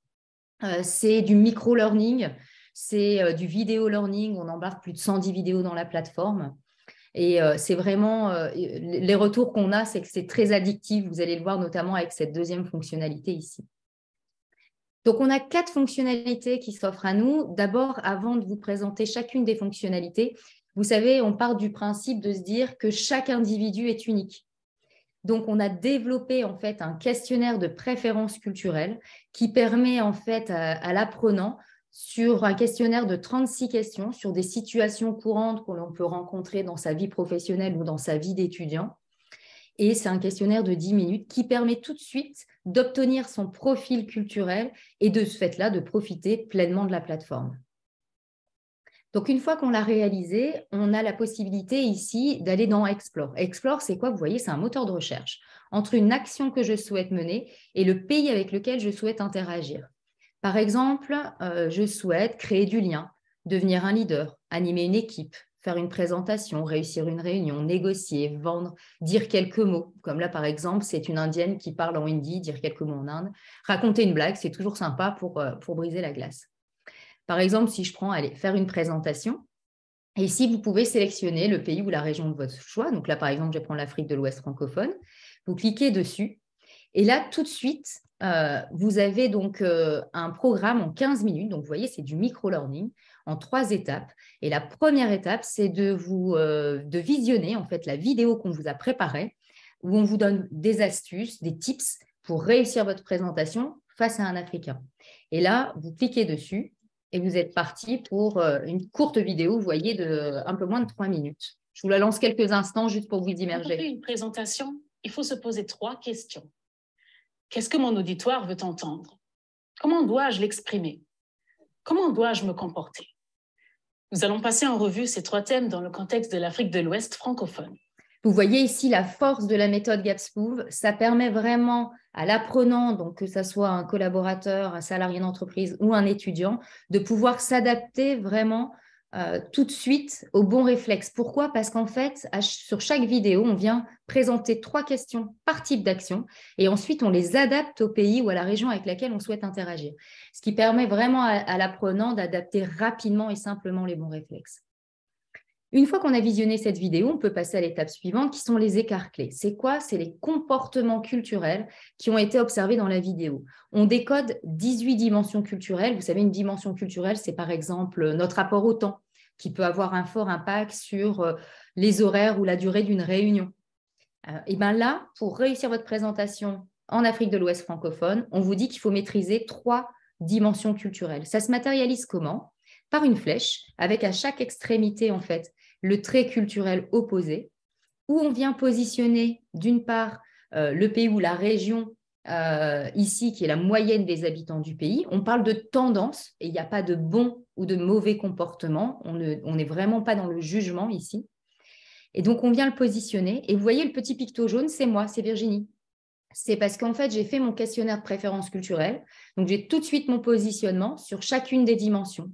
C'est du micro-learning, c'est du vidéo-learning. On embarque plus de 110 vidéos dans la plateforme. Et c'est vraiment, les retours qu'on a, c'est que c'est très addictif. Vous allez le voir notamment avec cette 2e fonctionnalité ici. Donc, on a 4 fonctionnalités qui s'offrent à nous. D'abord, avant de vous présenter chacune des fonctionnalités, vous savez, on part du principe de se dire que chaque individu est unique. Donc, on a développé en fait un questionnaire de préférence culturelle qui permet en fait à l'apprenant, sur un questionnaire de 36 questions sur des situations courantes que l'on peut rencontrer dans sa vie professionnelle ou dans sa vie d'étudiant. Et c'est un questionnaire de 10 minutes qui permet tout de suite d'obtenir son profil culturel et de ce fait-là de profiter pleinement de la plateforme. Donc, une fois qu'on l'a réalisé, on a la possibilité ici d'aller dans Explore. Explore, c'est quoi? Vous voyez, c'est un moteur de recherche entre une action que je souhaite mener et le pays avec lequel je souhaite interagir. Par exemple, je souhaite créer du lien, devenir un leader, animer une équipe, faire une présentation, réussir une réunion, négocier, vendre, dire quelques mots. Comme là, par exemple, c'est une Indienne qui parle en hindi, dire quelques mots en Inde. Raconter une blague, c'est toujours sympa pour briser la glace. Par exemple, si je prends, allez, faire une présentation, et ici, vous pouvez sélectionner le pays ou la région de votre choix. Donc là, par exemple, je vais prendre l'Afrique de l'Ouest francophone. Vous cliquez dessus, et là, tout de suite, vous avez donc un programme en 15 minutes. Donc, vous voyez, c'est du micro-learning en 3 étapes. Et la première étape, c'est de visionner en fait la vidéo qu'on vous a préparée, où on vous donne des astuces, des tips pour réussir votre présentation face à un Africain. Et là, vous cliquez dessus et vous êtes parti pour une courte vidéo, vous voyez, de un peu moins de 3 minutes. Je vous la lance quelques instants juste pour vous immerger. Pour faire une présentation, il faut se poser 3 questions. Qu'est-ce que mon auditoire veut entendre? Comment dois-je l'exprimer? Comment dois-je me comporter? Nous allons passer en revue ces 3 thèmes dans le contexte de l'Afrique de l'Ouest francophone. Vous voyez ici la force de la méthode GapsMove. Ça permet vraiment à l'apprenant, donc que ce soit un collaborateur, un salarié d'entreprise ou un étudiant, de pouvoir s'adapter vraiment tout de suite au bon réflexe. Pourquoi? Parce qu'en fait, sur chaque vidéo, on vient présenter 3 questions par type d'action et ensuite, on les adapte au pays ou à la région avec laquelle on souhaite interagir. Ce qui permet vraiment à l'apprenant d'adapter rapidement et simplement les bons réflexes. Une fois qu'on a visionné cette vidéo, on peut passer à l'étape suivante qui sont les écarts clés. C'est quoi? C'est les comportements culturels qui ont été observés dans la vidéo. On décode 18 dimensions culturelles. Vous savez, une dimension culturelle, c'est par exemple notre rapport au temps, qui peut avoir un fort impact sur les horaires ou la durée d'une réunion. Et bien là, pour réussir votre présentation en Afrique de l'Ouest francophone, on vous dit qu'il faut maîtriser 3 dimensions culturelles. Ça se matérialise comment? Par une flèche, avec à chaque extrémité, en fait, le trait culturel opposé, où on vient positionner, d'une part, le pays ou la région ici, qui est la moyenne des habitants du pays. On parle de tendance, et il n'y a pas de bon ou de mauvais comportement. On n'est vraiment pas dans le jugement ici. Et donc, on vient le positionner. Et vous voyez, le petit picto jaune, c'est moi, c'est Virginie. C'est parce qu'en fait, j'ai fait mon questionnaire de préférence culturelle. Donc, j'ai tout de suite mon positionnement sur chacune des dimensions.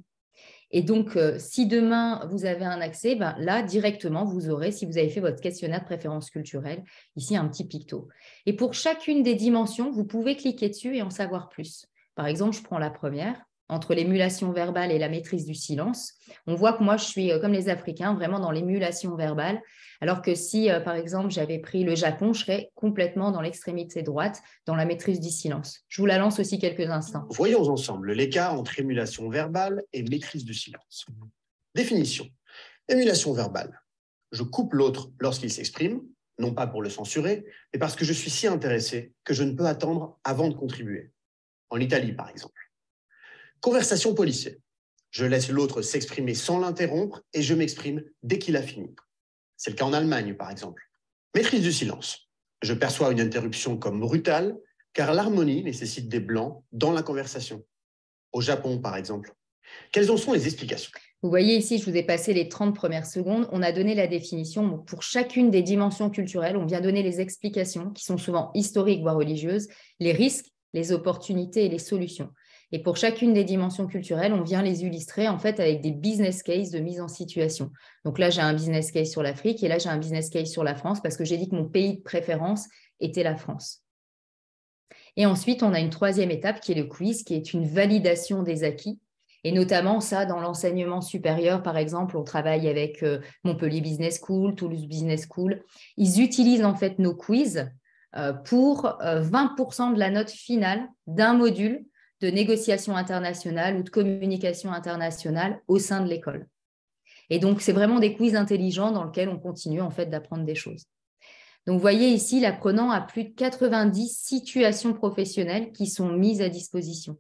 Et donc, si demain, vous avez un accès, ben là, directement, vous aurez, si vous avez fait votre questionnaire de préférence culturelle, ici, un petit picto. Et pour chacune des dimensions, vous pouvez cliquer dessus et en savoir plus. Par exemple, je prends la première. Entre l'émulation verbale et la maîtrise du silence, on voit que moi, je suis comme les Africains, vraiment dans l'émulation verbale, alors que si, par exemple, j'avais pris le Japon, je serais complètement dans l'extrémité droite, dans la maîtrise du silence. Je vous la lance aussi quelques instants. Voyons ensemble l'écart entre émulation verbale et maîtrise du silence. Définition. Émulation verbale. Je coupe l'autre lorsqu'il s'exprime, non pas pour le censurer, mais parce que je suis si intéressé que je ne peux attendre avant de contribuer. En Italie, par exemple. Conversation policée. Je laisse l'autre s'exprimer sans l'interrompre et je m'exprime dès qu'il a fini. C'est le cas en Allemagne, par exemple. Maîtrise du silence. Je perçois une interruption comme brutale, car l'harmonie nécessite des blancs dans la conversation. Au Japon, par exemple. Quelles en sont les explications? Vous voyez ici, je vous ai passé les 30 premières secondes. On a donné la définition. Pour chacune des dimensions culturelles, on vient donner les explications qui sont souvent historiques, voire religieuses, les risques, les opportunités et les solutions. Et pour chacune des dimensions culturelles, on vient les illustrer en fait avec des business cases de mise en situation. Donc là, j'ai un business case sur l'Afrique et là, j'ai un business case sur la France parce que j'ai dit que mon pays de préférence était la France. Et ensuite, on a une troisième étape qui est le quiz, qui est une validation des acquis. Et notamment ça, dans l'enseignement supérieur, par exemple, on travaille avec Montpellier Business School, Toulouse Business School. Ils utilisent en fait nos quiz pour 20% de la note finale d'un module de négociation internationale ou de communication internationale au sein de l'école. Et donc, c'est vraiment des quiz intelligents dans lesquels on continue en fait d'apprendre des choses. Donc, vous voyez ici, l'apprenant a plus de 90 situations professionnelles qui sont mises à disposition.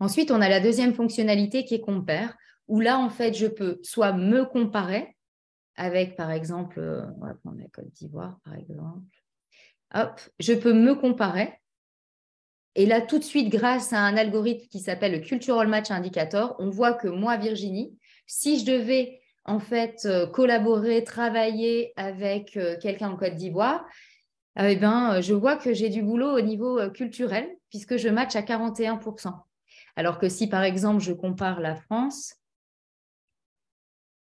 Ensuite, on a la deuxième fonctionnalité qui est compare, où là, en fait, je peux soit me comparer avec, par exemple, on va prendre la Côte d'Ivoire, par exemple. Hop, je peux me comparer. Et là, tout de suite, grâce à un algorithme qui s'appelle le Cultural Match Indicator, on voit que moi, Virginie, si je devais en fait collaborer, travailler avec quelqu'un en Côte d'Ivoire, eh ben, je vois que j'ai du boulot au niveau culturel puisque je match à 41%. Alors que si, par exemple, je compare la France,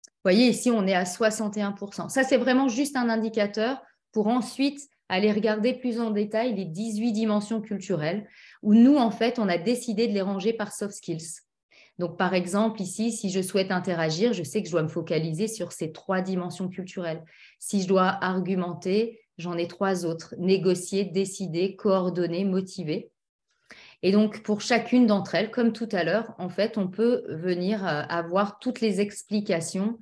vous voyez, ici, on est à 61%. Ça, c'est vraiment juste un indicateur pour ensuite aller regarder plus en détail les 18 dimensions culturelles où nous, en fait, on a décidé de les ranger par soft skills. Donc, par exemple, ici, si je souhaite interagir, je sais que je dois me focaliser sur ces 3 dimensions culturelles. Si je dois argumenter, j'en ai 3 autres. Négocier, décider, coordonner, motiver. Et donc, pour chacune d'entre elles, comme tout à l'heure, en fait, on peut venir avoir toutes les explications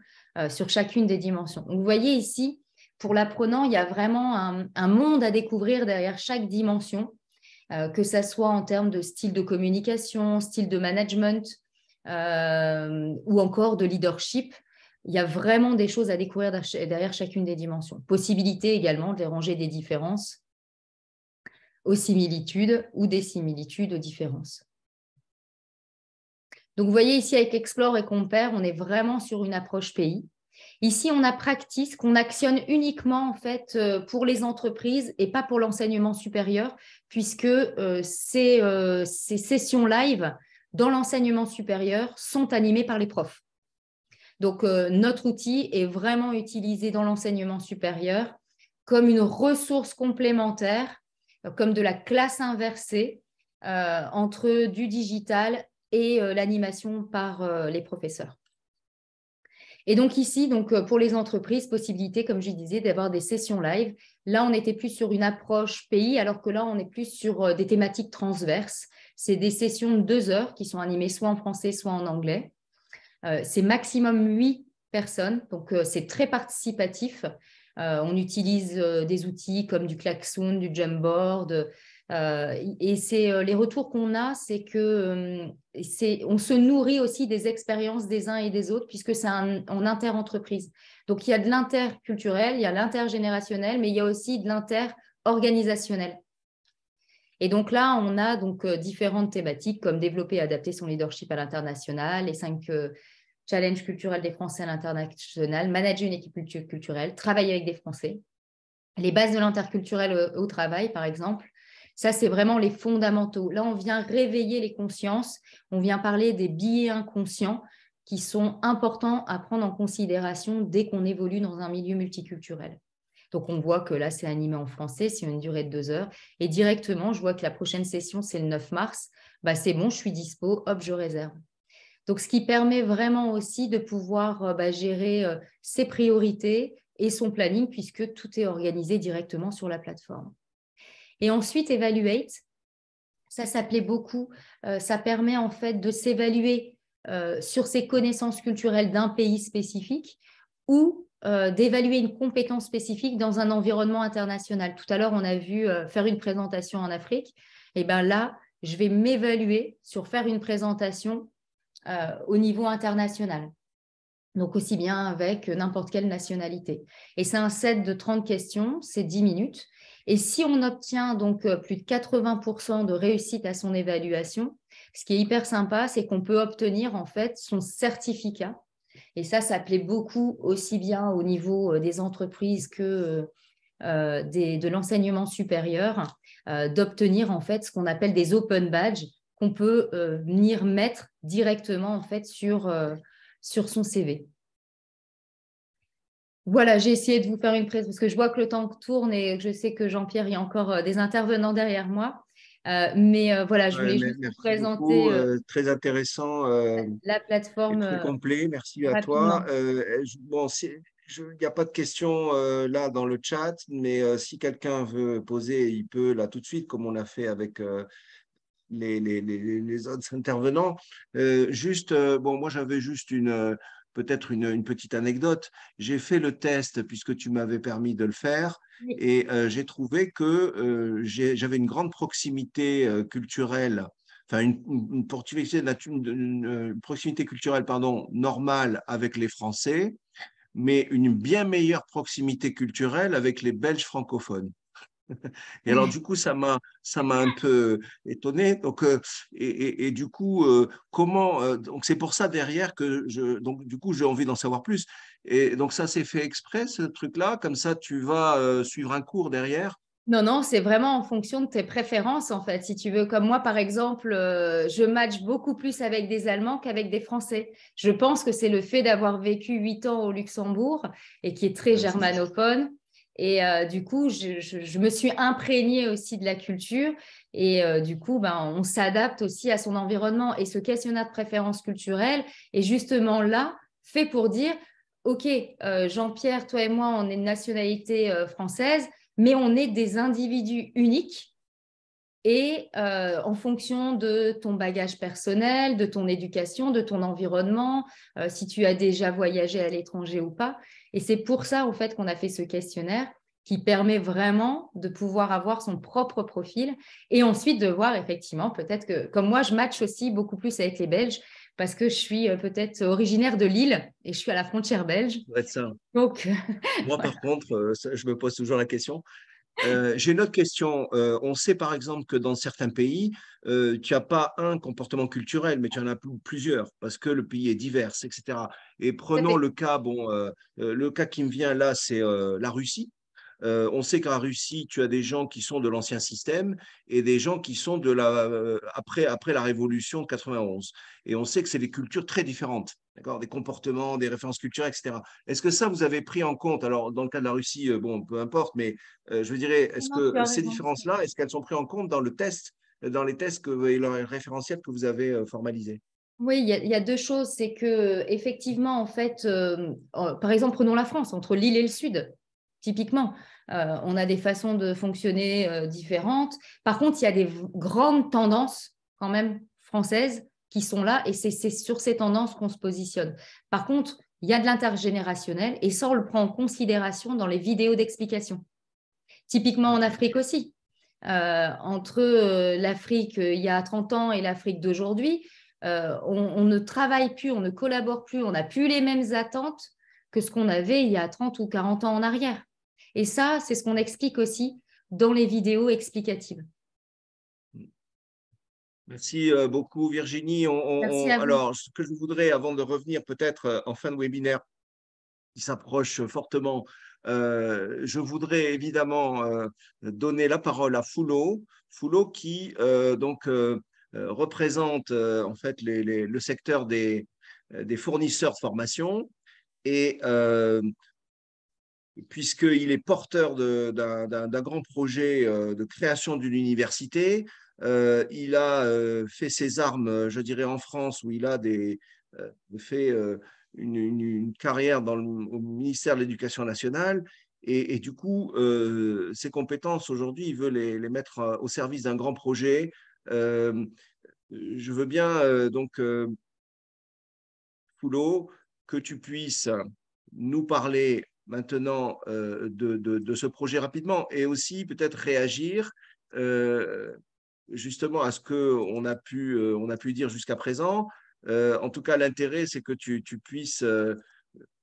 sur chacune des dimensions. Donc, vous voyez ici, pour l'apprenant, il y a vraiment un monde à découvrir derrière chaque dimension, que ça soit en termes de style de communication, style de management ou encore de leadership. Il y a vraiment des choses à découvrir derrière chacune des dimensions. Possibilité également de ranger des différences aux similitudes ou des similitudes aux différences. Donc, vous voyez ici avec Explore et Compare, on est vraiment sur une approche pays. Ici, on a Practice qu'on actionne uniquement en fait pour les entreprises et pas pour l'enseignement supérieur, puisque ces sessions live dans l'enseignement supérieur sont animées par les profs. Donc, notre outil est vraiment utilisé dans l'enseignement supérieur comme une ressource complémentaire, comme de la classe inversée entre du digital et l'animation par les professeurs. Et donc ici, pour les entreprises, possibilité, comme je disais, d'avoir des sessions live. Là, on était plus sur une approche pays, alors que là, on est plus sur des thématiques transverses. C'est des sessions de 2 heures qui sont animées soit en français, soit en anglais. c'est maximum 8 personnes, donc c'est très participatif. On utilise des outils comme du klaxon, du Jamboard, et les retours qu'on a, c'est que on se nourrit aussi des expériences des uns et des autres, puisque c'est en inter-entreprise. Donc, il y a de l'interculturel, il y a l'intergénérationnel, mais il y a aussi de l'inter-organisationnel. Et donc là, on a donc différentes thématiques comme développer et adapter son leadership à l'international, les 5 challenges culturels des Français à l'international, manager une équipe culturelle, travailler avec des Français, les bases de l'interculturel au travail, par exemple. Ça, c'est vraiment les fondamentaux. Là, on vient réveiller les consciences, on vient parler des biais inconscients qui sont importants à prendre en considération dès qu'on évolue dans un milieu multiculturel. Donc, on voit que là, c'est animé en français, c'est une durée de 2 heures. Et directement, je vois que la prochaine session, c'est le 9 mars. Bah, c'est bon, je suis dispo, hop, je réserve. Donc, ce qui permet vraiment aussi de pouvoir gérer ses priorités et son planning, puisque tout est organisé directement sur la plateforme. Et ensuite, Evaluate, ça plaît beaucoup. Ça permet en fait de s'évaluer sur ses connaissances culturelles d'un pays spécifique ou d'évaluer une compétence spécifique dans un environnement international. Tout à l'heure, on a vu faire une présentation en Afrique. Et bien là, je vais m'évaluer sur faire une présentation au niveau international. Donc, aussi bien avec n'importe quelle nationalité. Et c'est un set de 30 questions, c'est 10 minutes. Et si on obtient donc plus de 80% de réussite à son évaluation, ce qui est hyper sympa, c'est qu'on peut obtenir en fait son certificat. Et ça plaît beaucoup aussi bien au niveau des entreprises que de l'enseignement supérieur, d'obtenir en fait ce qu'on appelle des open badges qu'on peut venir mettre directement en fait sur son CV. Voilà, j'ai essayé de vous faire une présentation parce que je vois que le temps tourne et je sais que Jean-Pierre, il y a encore des intervenants derrière moi. Mais voilà, je voulais juste vous présenter très intéressant, la plateforme. Très complet, merci à rapidement. toi. Bon, il n'y a pas de questions là dans le chat, mais si quelqu'un veut poser, il peut là tout de suite, comme on a fait avec les autres intervenants. Bon, moi j'avais juste peut-être une petite anecdote. J'ai fait le test puisque tu m'avais permis de le faire, Oui. et j'ai trouvé que j'avais une grande proximité culturelle, enfin une proximité culturelle normale avec les Français, mais une bien meilleure proximité culturelle avec les Belges francophones. Et alors, du coup, ça m'a un peu étonné. Donc, et du coup, donc c'est pour ça derrière que donc, du coup, j'ai envie d'en savoir plus. Et donc, ça s'est fait exprès, ce truc-là. Comme ça, tu vas suivre un cours derrière. Non, c'est vraiment en fonction de tes préférences, en fait. Si tu veux, comme moi, par exemple, je match beaucoup plus avec des Allemands qu'avec des Français. Je pense que c'est le fait d'avoir vécu 8 ans au Luxembourg et qui est très germanophone. Et du coup, je me suis imprégnée aussi de la culture. Et du coup, on s'adapte aussi à son environnement. Et ce questionnaire de préférence culturelle est justement là, fait pour dire, OK, Jean-Pierre, toi et moi, on est de nationalité française, mais on est des individus uniques. Et en fonction de ton bagage personnel, de ton éducation, de ton environnement, si tu as déjà voyagé à l'étranger ou pas. Et c'est pour ça, en fait, qu'on a fait ce questionnaire qui permet vraiment de pouvoir avoir son propre profil et ensuite de voir effectivement peut-être que, comme moi, je match aussi beaucoup plus avec les Belges parce que je suis peut-être originaire de Lille et je suis à la frontière belge. Ça doit être ça. Donc, moi, voilà. par contre, je me pose toujours la question. J'ai une autre question. On sait par exemple que dans certains pays, tu n'as pas un comportement culturel, mais tu en as plusieurs parce que le pays est divers, etc. Et prenons le cas, le cas qui me vient là, c'est la Russie. On sait qu'en Russie, tu as des gens qui sont de l'ancien système et des gens qui sont après la révolution de 91. Et on sait que c'est des cultures très différentes, d'accord, des comportements, des références culturelles, etc. Est-ce que ça, vous avez pris en compte? Alors, dans le cas de la Russie, bon, peu importe, mais je dirais, est-ce que ces différences-là, est-ce qu'elles sont prises en compte dans le test, dans les tests et les référentiels que vous avez formalisés? Oui, il y a 2 choses. C'est que effectivement, en fait, par exemple, prenons la France, entre l'île et le sud, typiquement. On a des façons de fonctionner différentes. Par contre, il y a des grandes tendances quand même françaises qui sont là et c'est sur ces tendances qu'on se positionne. Par contre, il y a de l'intergénérationnel et ça, on le prend en considération dans les vidéos d'explication. Typiquement en Afrique aussi. Entre l'Afrique il y a 30 ans et l'Afrique d'aujourd'hui, on ne travaille plus, on ne collabore plus, on n'a plus les mêmes attentes que ce qu'on avait il y a 30 ou 40 ans en arrière. Et ça, c'est ce qu'on explique aussi dans les vidéos explicatives. Merci beaucoup, Virginie. Merci à vous. Alors, ce que je voudrais, avant de revenir peut-être en fin de webinaire, qui s'approche fortement, je voudrais évidemment donner la parole à Foulo. Foulo qui représente en fait le secteur des fournisseurs de formation et puisqu'il est porteur d'un grand projet de création d'une université, il a fait ses armes, je dirais, en France, où il a fait une carrière au ministère de l'Éducation nationale. Et du coup, ses compétences, aujourd'hui, il veut les mettre au service d'un grand projet. Je veux bien, Foulo, que tu puisses nous parler maintenant de ce projet rapidement et aussi peut-être réagir justement à ce qu'on a pu dire jusqu'à présent. En tout cas, l'intérêt, c'est que tu puisses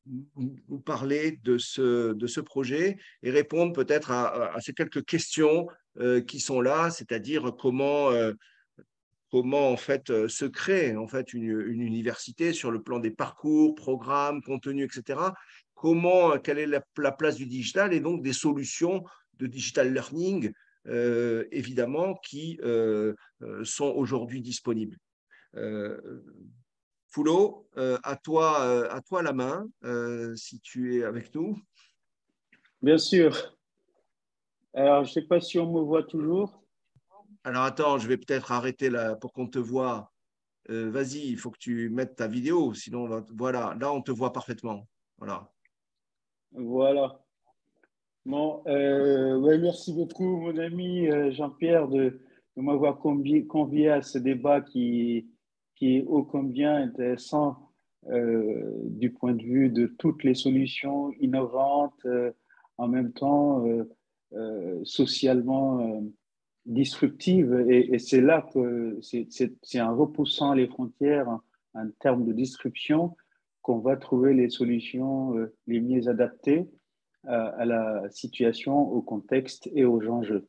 nous parler de ce projet et répondre peut-être à ces quelques questions qui sont là, c'est-à-dire comment en fait se crée en fait une université sur le plan des parcours, programmes, contenus, etc. Quelle est la place du digital et donc des solutions de digital learning, évidemment, qui sont aujourd'hui disponibles. Foulo, à toi la main, si tu es avec nous. Bien sûr. Alors, je ne sais pas si on me voit toujours. Alors, attends, je vais peut-être arrêter là pour qu'on te voit. Vas-y, il faut que tu mettes ta vidéo, sinon, voilà, là, on te voit parfaitement. Voilà. Voilà. Bon, ouais, merci beaucoup, mon ami Jean-Pierre, de m'avoir convié à ce débat qui est ô combien intéressant du point de vue de toutes les solutions innovantes, en même temps socialement disruptives. Et c'est là que c'est en repoussant les frontières en termes de disruption qu'on va trouver les solutions les mieux adaptées à la situation, au contexte et aux enjeux.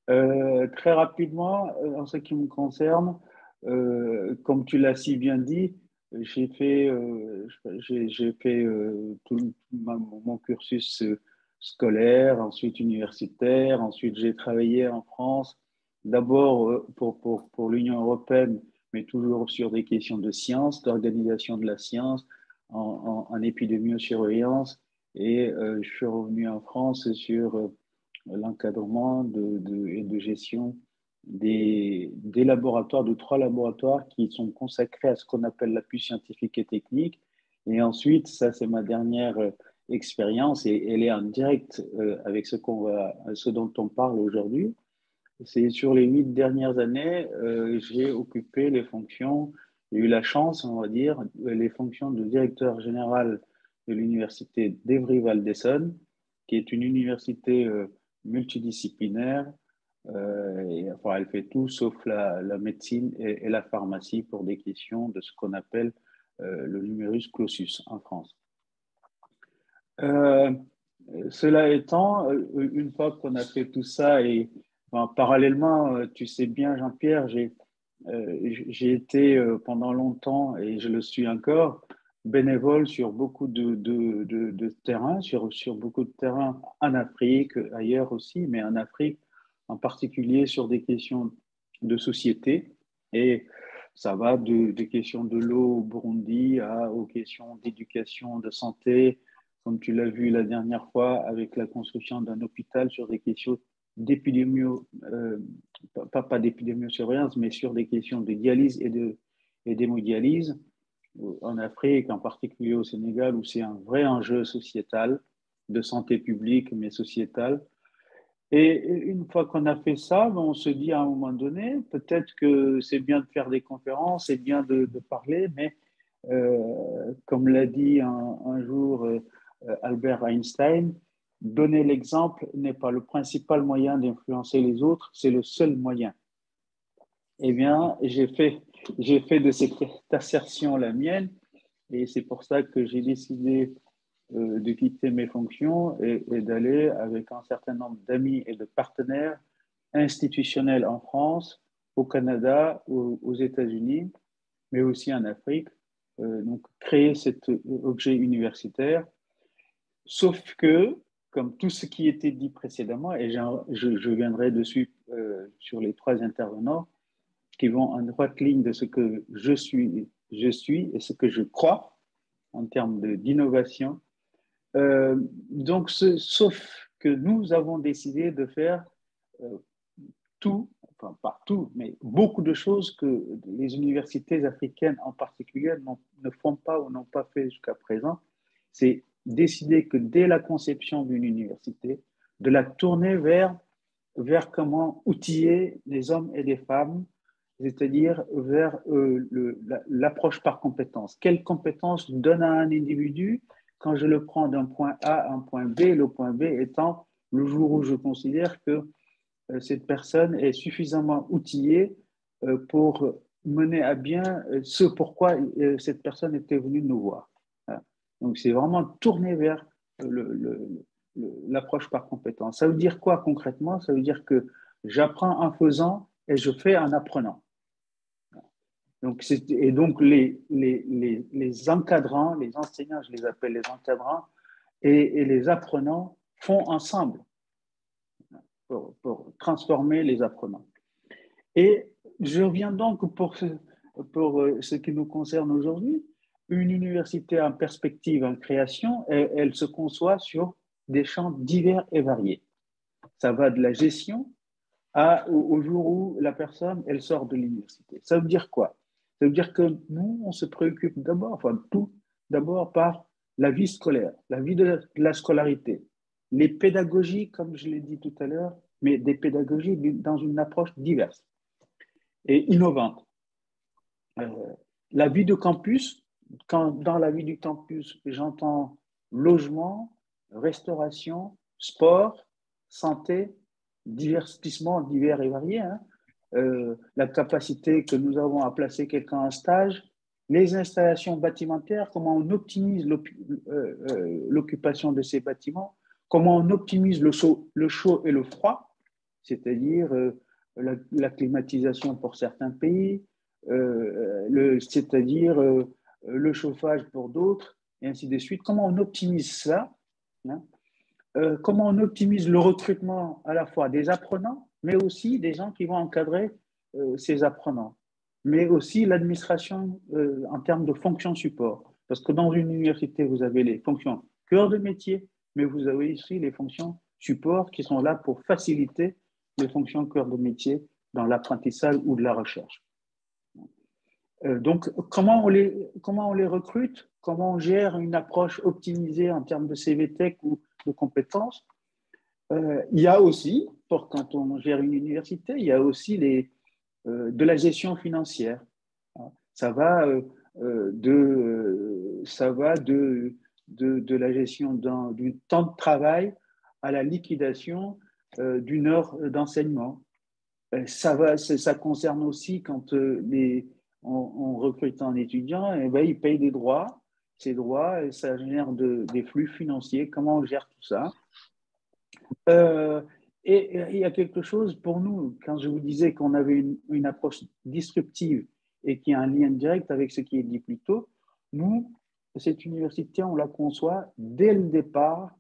Très rapidement, en ce qui me concerne, comme tu l'as si bien dit, j'ai fait tout mon cursus scolaire, ensuite universitaire, ensuite j'ai travaillé en France, d'abord pour l'Union européenne, mais toujours sur des questions de science, d'organisation de la science, en épidémiosurveillance, et je suis revenu en France sur l'encadrement et de gestion des laboratoires, de 3 laboratoires qui sont consacrés à ce qu'on appelle l'appui scientifique et technique. Et ensuite, ça c'est ma dernière expérience et elle est en direct avec ce dont on parle aujourd'hui. C'est sur les 8 dernières années, j'ai occupé les fonctions, j'ai eu la chance, on va dire, les fonctions de directeur général de l'université d'Evry-Val d'Essonne, qui est une université multidisciplinaire. Enfin, elle fait tout sauf la médecine et la pharmacie pour des questions de ce qu'on appelle le numerus clausus en France. Cela étant, une fois qu'on a fait tout ça et enfin, parallèlement, tu sais bien, Jean-Pierre, j'ai été pendant longtemps, et je le suis encore, bénévole sur beaucoup de terrains, sur beaucoup de terrains en Afrique, ailleurs aussi, mais en Afrique en particulier sur des questions de société. Et ça va des questions de l'eau au Burundi aux questions d'éducation, de santé, comme tu l'as vu la dernière fois avec la construction d'un hôpital sur des questions pas d'épidémiosurveillance, mais sur des questions de dialyse et d'hémodialyse en Afrique, en particulier au Sénégal, où c'est un vrai enjeu sociétal, de santé publique, mais sociétal. Et une fois qu'on a fait ça, on se dit à un moment donné, peut-être que c'est bien de faire des conférences, c'est bien de parler, mais comme l'a dit un jour Albert Einstein, donner l'exemple n'est pas le principal moyen d'influencer les autres, c'est le seul moyen. Eh bien, j'ai fait de cette assertion la mienne, et c'est pour ça que j'ai décidé de quitter mes fonctions et d'aller avec un certain nombre d'amis et de partenaires institutionnels en France, au Canada, aux États-Unis, mais aussi en Afrique, donc créer cet objet universitaire. Sauf que, comme tout ce qui était dit précédemment, et je viendrai dessus sur les trois intervenants, qui vont en droite ligne de ce que je suis et ce que je crois en termes d'innovation. Donc, sauf que nous avons décidé de faire tout, enfin pas tout, mais beaucoup de choses que les universités africaines en particulier ne font pas ou n'ont pas fait jusqu'à présent. C'est décider que dès la conception d'une université, de la tourner vers comment outiller les hommes et les femmes, c'est-à-dire vers l'approche par compétences. Quelles compétences donne à un individu quand je le prends d'un point A à un point B, le point B étant le jour où je considère que cette personne est suffisamment outillée pour mener à bien ce pourquoi cette personne était venue nous voir. Donc, c'est vraiment tourné vers l'approche par compétence. Ça veut dire quoi concrètement? Ça veut dire que j'apprends en faisant et je fais en apprenant. Donc, et donc, les encadrants, les enseignants, je les appelle les encadrants, et les apprenants font ensemble pour transformer les apprenants. Et je reviens donc pour ce qui nous concerne aujourd'hui. Une université en perspective, en création, elle se conçoit sur des champs divers et variés. Ça va de la gestion au jour où la personne, elle sort de l'université. Ça veut dire quoi? Ça veut dire que nous, on se préoccupe d'abord par la vie scolaire, la vie de la scolarité, les pédagogies, comme je l'ai dit tout à l'heure, mais des pédagogies dans une approche diverse et innovante. La vie de campus, dans la vie du campus, j'entends logement, restauration, sport, santé, divertissement divers et variés, la capacité que nous avons à placer quelqu'un en stage, les installations bâtimentaires, comment on optimise l'occupation de ces bâtiments, comment on optimise le chaud et le froid, c'est-à-dire la climatisation pour certains pays, c'est-à-dire le chauffage pour d'autres, et ainsi de suite. Comment on optimise ça, comment on optimise le recrutement à la fois des apprenants, mais aussi des gens qui vont encadrer ces apprenants, mais aussi l'administration en termes de fonctions support. Parce que dans une université, vous avez les fonctions cœur de métier, mais vous avez aussi les fonctions support qui sont là pour faciliter les fonctions cœur de métier dans l'apprentissage ou de la recherche. Donc, comment on les recrute? Comment on gère une approche optimisée en termes de CVTech ou de compétences? Il y a aussi, quand on gère une université, il y a aussi de la gestion financière. Ça va de la gestion du temps de travail à la liquidation d'une heure d'enseignement. Ça concerne aussi quand on recrute un étudiant, et ben, il paye des droits. Ces droits, et ça génère des flux financiers. Comment on gère tout ça? Et il y a quelque chose pour nous, quand je vous disais qu'on avait une approche disruptive et qui a un lien direct avec ce qui est dit plus tôt, nous, cette université, on la conçoit dès le départ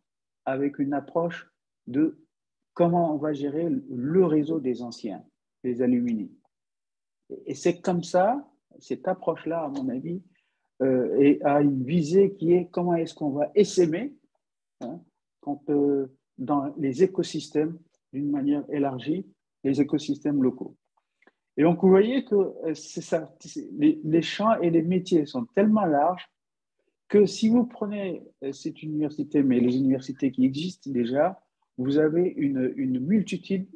avec une approche de comment on va gérer le réseau des anciens, les alumni. Et c'est comme ça, cette approche-là, à mon avis, a une visée qui est comment est-ce qu'on va essaimer dans les écosystèmes, d'une manière élargie, les écosystèmes locaux. Et donc, vous voyez que les champs et les métiers sont tellement larges que si vous prenez cette université, mais les universités qui existent déjà, vous avez une multitude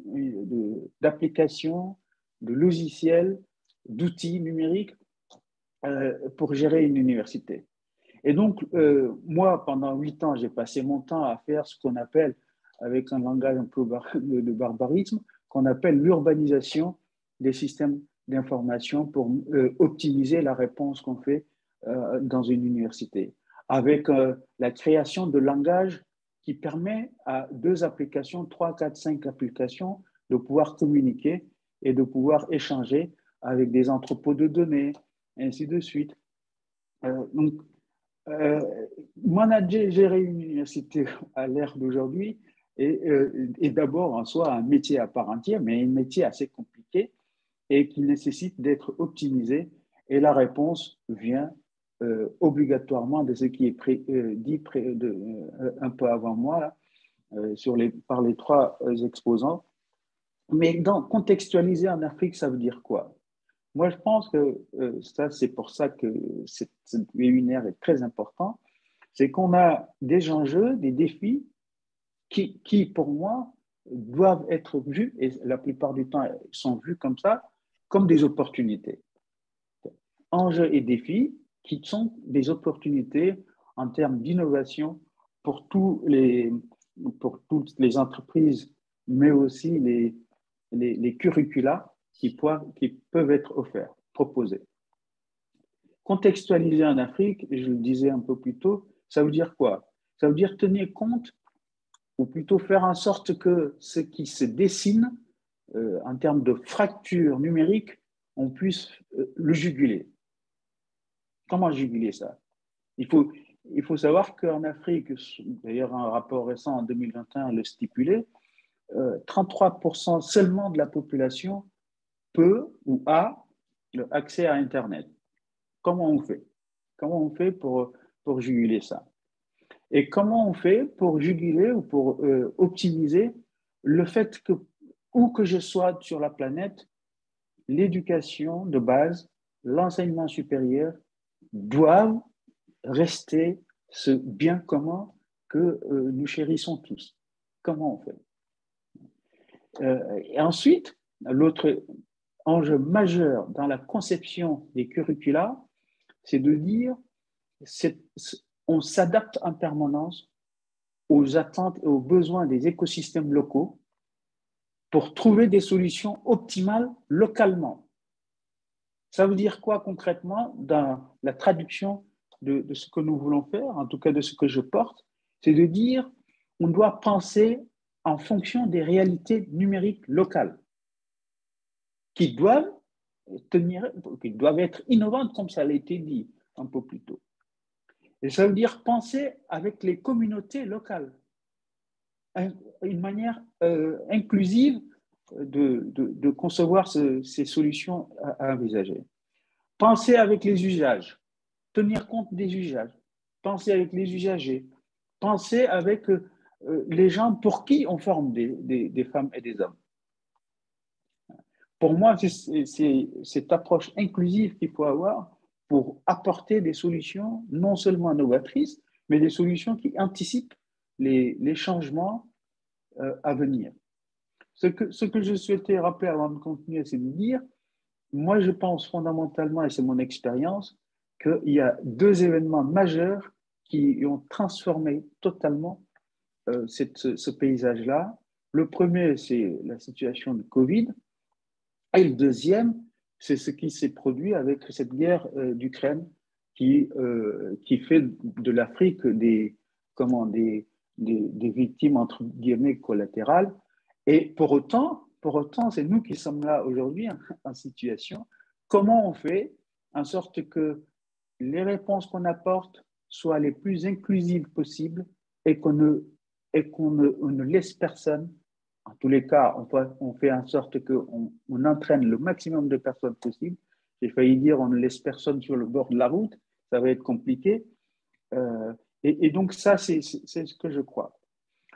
d'applications, de logiciels, d'outils numériques pour gérer une université. Et donc, moi, pendant 8 ans, j'ai passé mon temps à faire ce qu'on appelle, avec un langage un peu de barbarisme, qu'on appelle l'urbanisation des systèmes d'information pour optimiser la réponse qu'on fait dans une université, avec la création de langages qui permet à 2 applications, 3, 4, 5 applications de pouvoir communiquer et de pouvoir échanger avec des entrepôts de données, et ainsi de suite. Donc, manager, gérer une université à l'ère d'aujourd'hui est d'abord en soi un métier à part entière, mais un métier assez compliqué et qui nécessite d'être optimisé. Et la réponse vient obligatoirement de ce qui est dit un peu avant moi, là, par les 3 exposants. Mais contextualiser en Afrique, ça veut dire quoi? Moi, je pense que c'est pour ça que ce webinaire est très important. C'est qu'on a des enjeux, des défis qui, pour moi, doivent être vus, et la plupart du temps sont vus comme ça, comme des opportunités. Enjeux et défis qui sont des opportunités en termes d'innovation pour toutes les entreprises, mais aussi les curricula qui peuvent être offerts, proposés. Contextualiser en Afrique, je le disais un peu plus tôt, ça veut dire quoi? Ça veut dire tenir compte, ou plutôt faire en sorte que ce qui se dessine en termes de fracture numérique, on puisse le juguler. Comment juguler ça? Il faut savoir qu'en Afrique, d'ailleurs un rapport récent en 2021 le stipulait, 33% seulement de la population peut ou a accès à Internet. Comment on fait? Comment on fait pour juguler ça? Et comment on fait pour juguler ou pour optimiser le fait que, où que je sois sur la planète, l'éducation de base, l'enseignement supérieur doivent rester ce bien commun que nous chérissons tous. Comment on fait? Et ensuite, l'autre enjeu majeur dans la conception des curricula, c'est de dire on s'adapte en permanence aux attentes et aux besoins des écosystèmes locaux pour trouver des solutions optimales localement. Ça veut dire quoi concrètement dans la traduction de ce que nous voulons faire, en tout cas de ce que je porte, c'est de dire on doit penser en fonction des réalités numériques locales qui doivent être innovantes, comme ça a été dit un peu plus tôt. Et ça veut dire penser avec les communautés locales, une manière inclusive de concevoir ces solutions à envisager. Penser avec les usages, tenir compte des usages, penser avec les usagers, penser avec les gens pour qui on forme des femmes et des hommes. Pour moi, c'est cette approche inclusive qu'il faut avoir pour apporter des solutions non seulement novatrices, mais des solutions qui anticipent les changements à venir. Ce que je souhaitais rappeler avant de continuer, c'est de dire, moi je pense fondamentalement, et c'est mon expérience, qu'il y a 2 événements majeurs qui ont transformé totalement ce paysage-là. Le premier, c'est la situation de Covid, et le deuxième, c'est ce qui s'est produit avec cette guerre d'Ukraine qui fait de l'Afrique des victimes entre guillemets collatérales. Et pour autant, c'est nous qui sommes là aujourd'hui en situation. Comment on fait en sorte que les réponses qu'on apporte soient les plus inclusives possibles et qu'on ne laisse personne. En tous les cas, on fait en sorte qu'on entraîne le maximum de personnes possible. J'ai failli dire on ne laisse personne sur le bord de la route, ça va être compliqué. Et donc ça, c'est ce que je crois.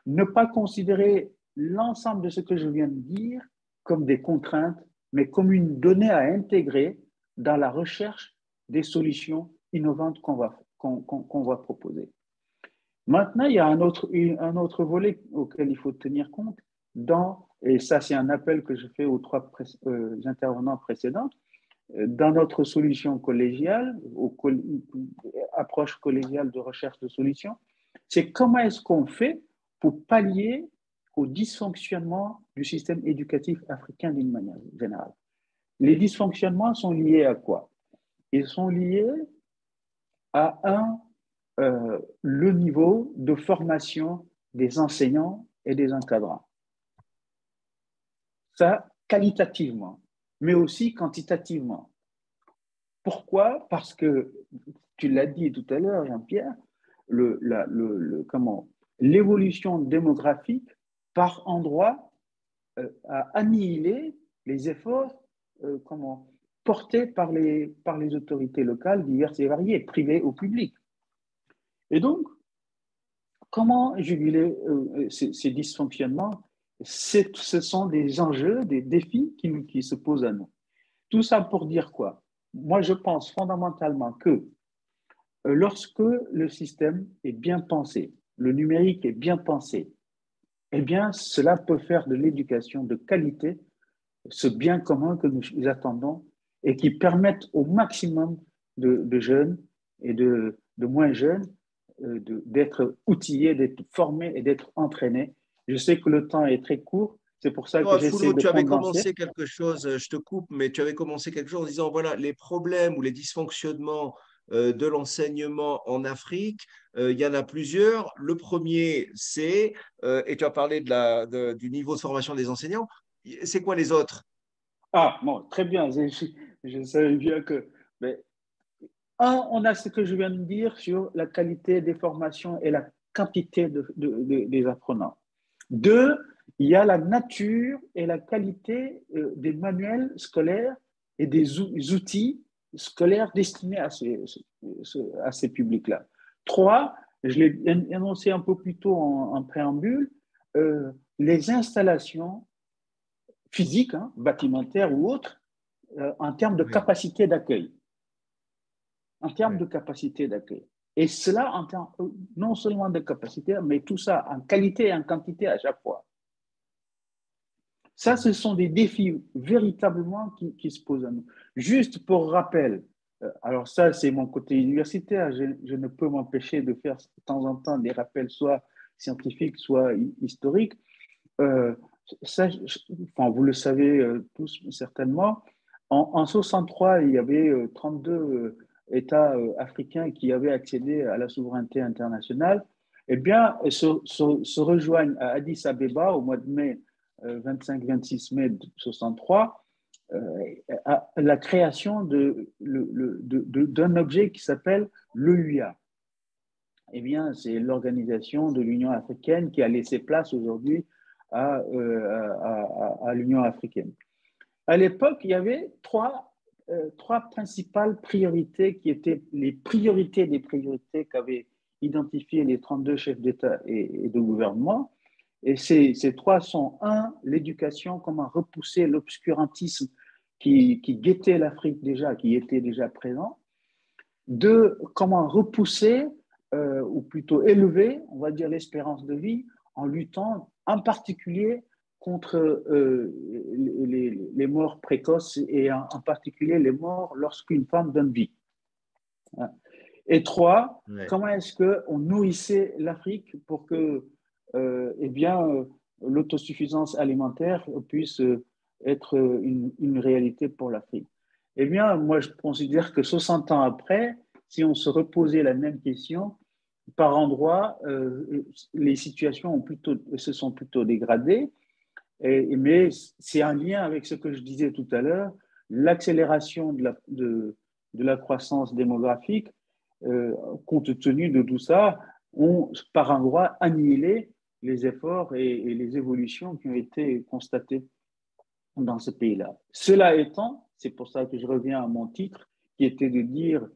Ne pas considérer l'ensemble de ce que je viens de dire comme des contraintes, mais comme une donnée à intégrer dans la recherche des solutions innovantes qu'on va proposer. Maintenant, il y a un autre volet auquel il faut tenir compte, et ça c'est un appel que je fais aux trois intervenants précédents, dans notre solution collégiale, approche collégiale de recherche de solutions, c'est comment est-ce qu'on fait pour pallier au dysfonctionnement du système éducatif africain d'une manière générale. Les dysfonctionnements sont liés à quoi? Ils sont liés à le niveau de formation des enseignants et des encadrants. Ça, qualitativement, mais aussi quantitativement. Pourquoi? Parce que, tu l'as dit tout à l'heure, Jean-Pierre, l'évolution démographique par endroit a annihilé les efforts portés par les autorités locales diverses et variées, privées ou publiques. Et donc, comment juguler ces dysfonctionnements? Ce sont des enjeux, des défis qui se posent à nous. Tout ça pour dire quoi? Moi, je pense fondamentalement que lorsque le système est bien pensé, le numérique est bien pensé, eh bien, cela peut faire de l'éducation de qualité ce bien commun que nous attendons et qui permette au maximum de jeunes et de moins jeunes d'être outillés, d'être formés et d'être entraînés. Je sais que le temps est très court, c'est pour ça que j'essaie de tu avais condenser. commencé quelque chose, je te coupe, mais tu avais commencé quelque chose en disant, voilà, les problèmes ou les dysfonctionnements de l'enseignement en Afrique, il y en a plusieurs. Le premier, c'est, et tu as parlé du niveau de formation des enseignants, c'est quoi les autres? Ah, bon, très bien, je savais bien que... Mais, on a ce que je viens de dire sur la qualité des formations et la quantité des apprenants. 2, il y a la nature et la qualité des manuels scolaires et des outils scolaires destinés à ces publics-là. 3, je l'ai énoncé un peu plus tôt en préambule, les installations physiques, bâtimentaires ou autres, en termes de capacité d'accueil. En termes de capacité d'accueil. Et cela en termes non seulement de capacité, mais tout ça en qualité et en quantité à chaque fois. Ça, ce sont des défis véritablement qui se posent à nous. Juste pour rappel, alors ça, c'est mon côté universitaire, je ne peux m'empêcher de faire de temps en temps des rappels soit scientifiques, soit historiques. Ça, vous le savez tous certainement, en 63, il y avait 32 États africains qui avaient accédé à la souveraineté internationale. Eh bien, se rejoignent à Addis Abeba au mois de mai, 25-26 mai 63, à la création d'un objet qui s'appelle l'OUA. Eh bien, c'est l'organisation de l'Union africaine qui a laissé place aujourd'hui à l'Union africaine. À l'époque, il y avait trois principales priorités qui étaient les priorités des priorités qu'avaient identifiées les 32 chefs d'État et de gouvernement. Et ces trois sont, 1, l'éducation, comment repousser l'obscurantisme qui guettait l'Afrique déjà, qui était déjà présent. 2, comment repousser, ou plutôt élever, on va dire, l'espérance de vie en luttant en particulier contre les morts précoces et en particulier les morts lorsqu'une femme donne vie. Et 3, comment est-ce qu'on nourrissait l'Afrique pour que l'autosuffisance alimentaire puisse être une réalité pour l'Afrique. Eh bien, moi, je considère que 60 ans après, si on se reposait la même question, par endroits, les situations se sont plutôt dégradées, mais c'est en lien avec ce que je disais tout à l'heure, l'accélération de la croissance démographique, compte tenu de tout ça, ont par endroits annihilé les efforts et les évolutions qui ont été constatées dans ce pays-là. Cela étant, c'est pour ça que je reviens à mon titre, qui était de dire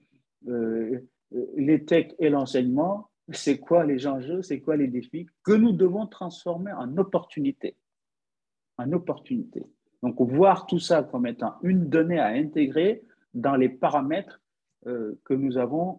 l'ETEC et l'enseignement, c'est quoi les enjeux, c'est quoi les défis que nous devons transformer en opportunités. En opportunités. Donc, voir tout ça comme étant une donnée à intégrer dans les paramètres que nous avons.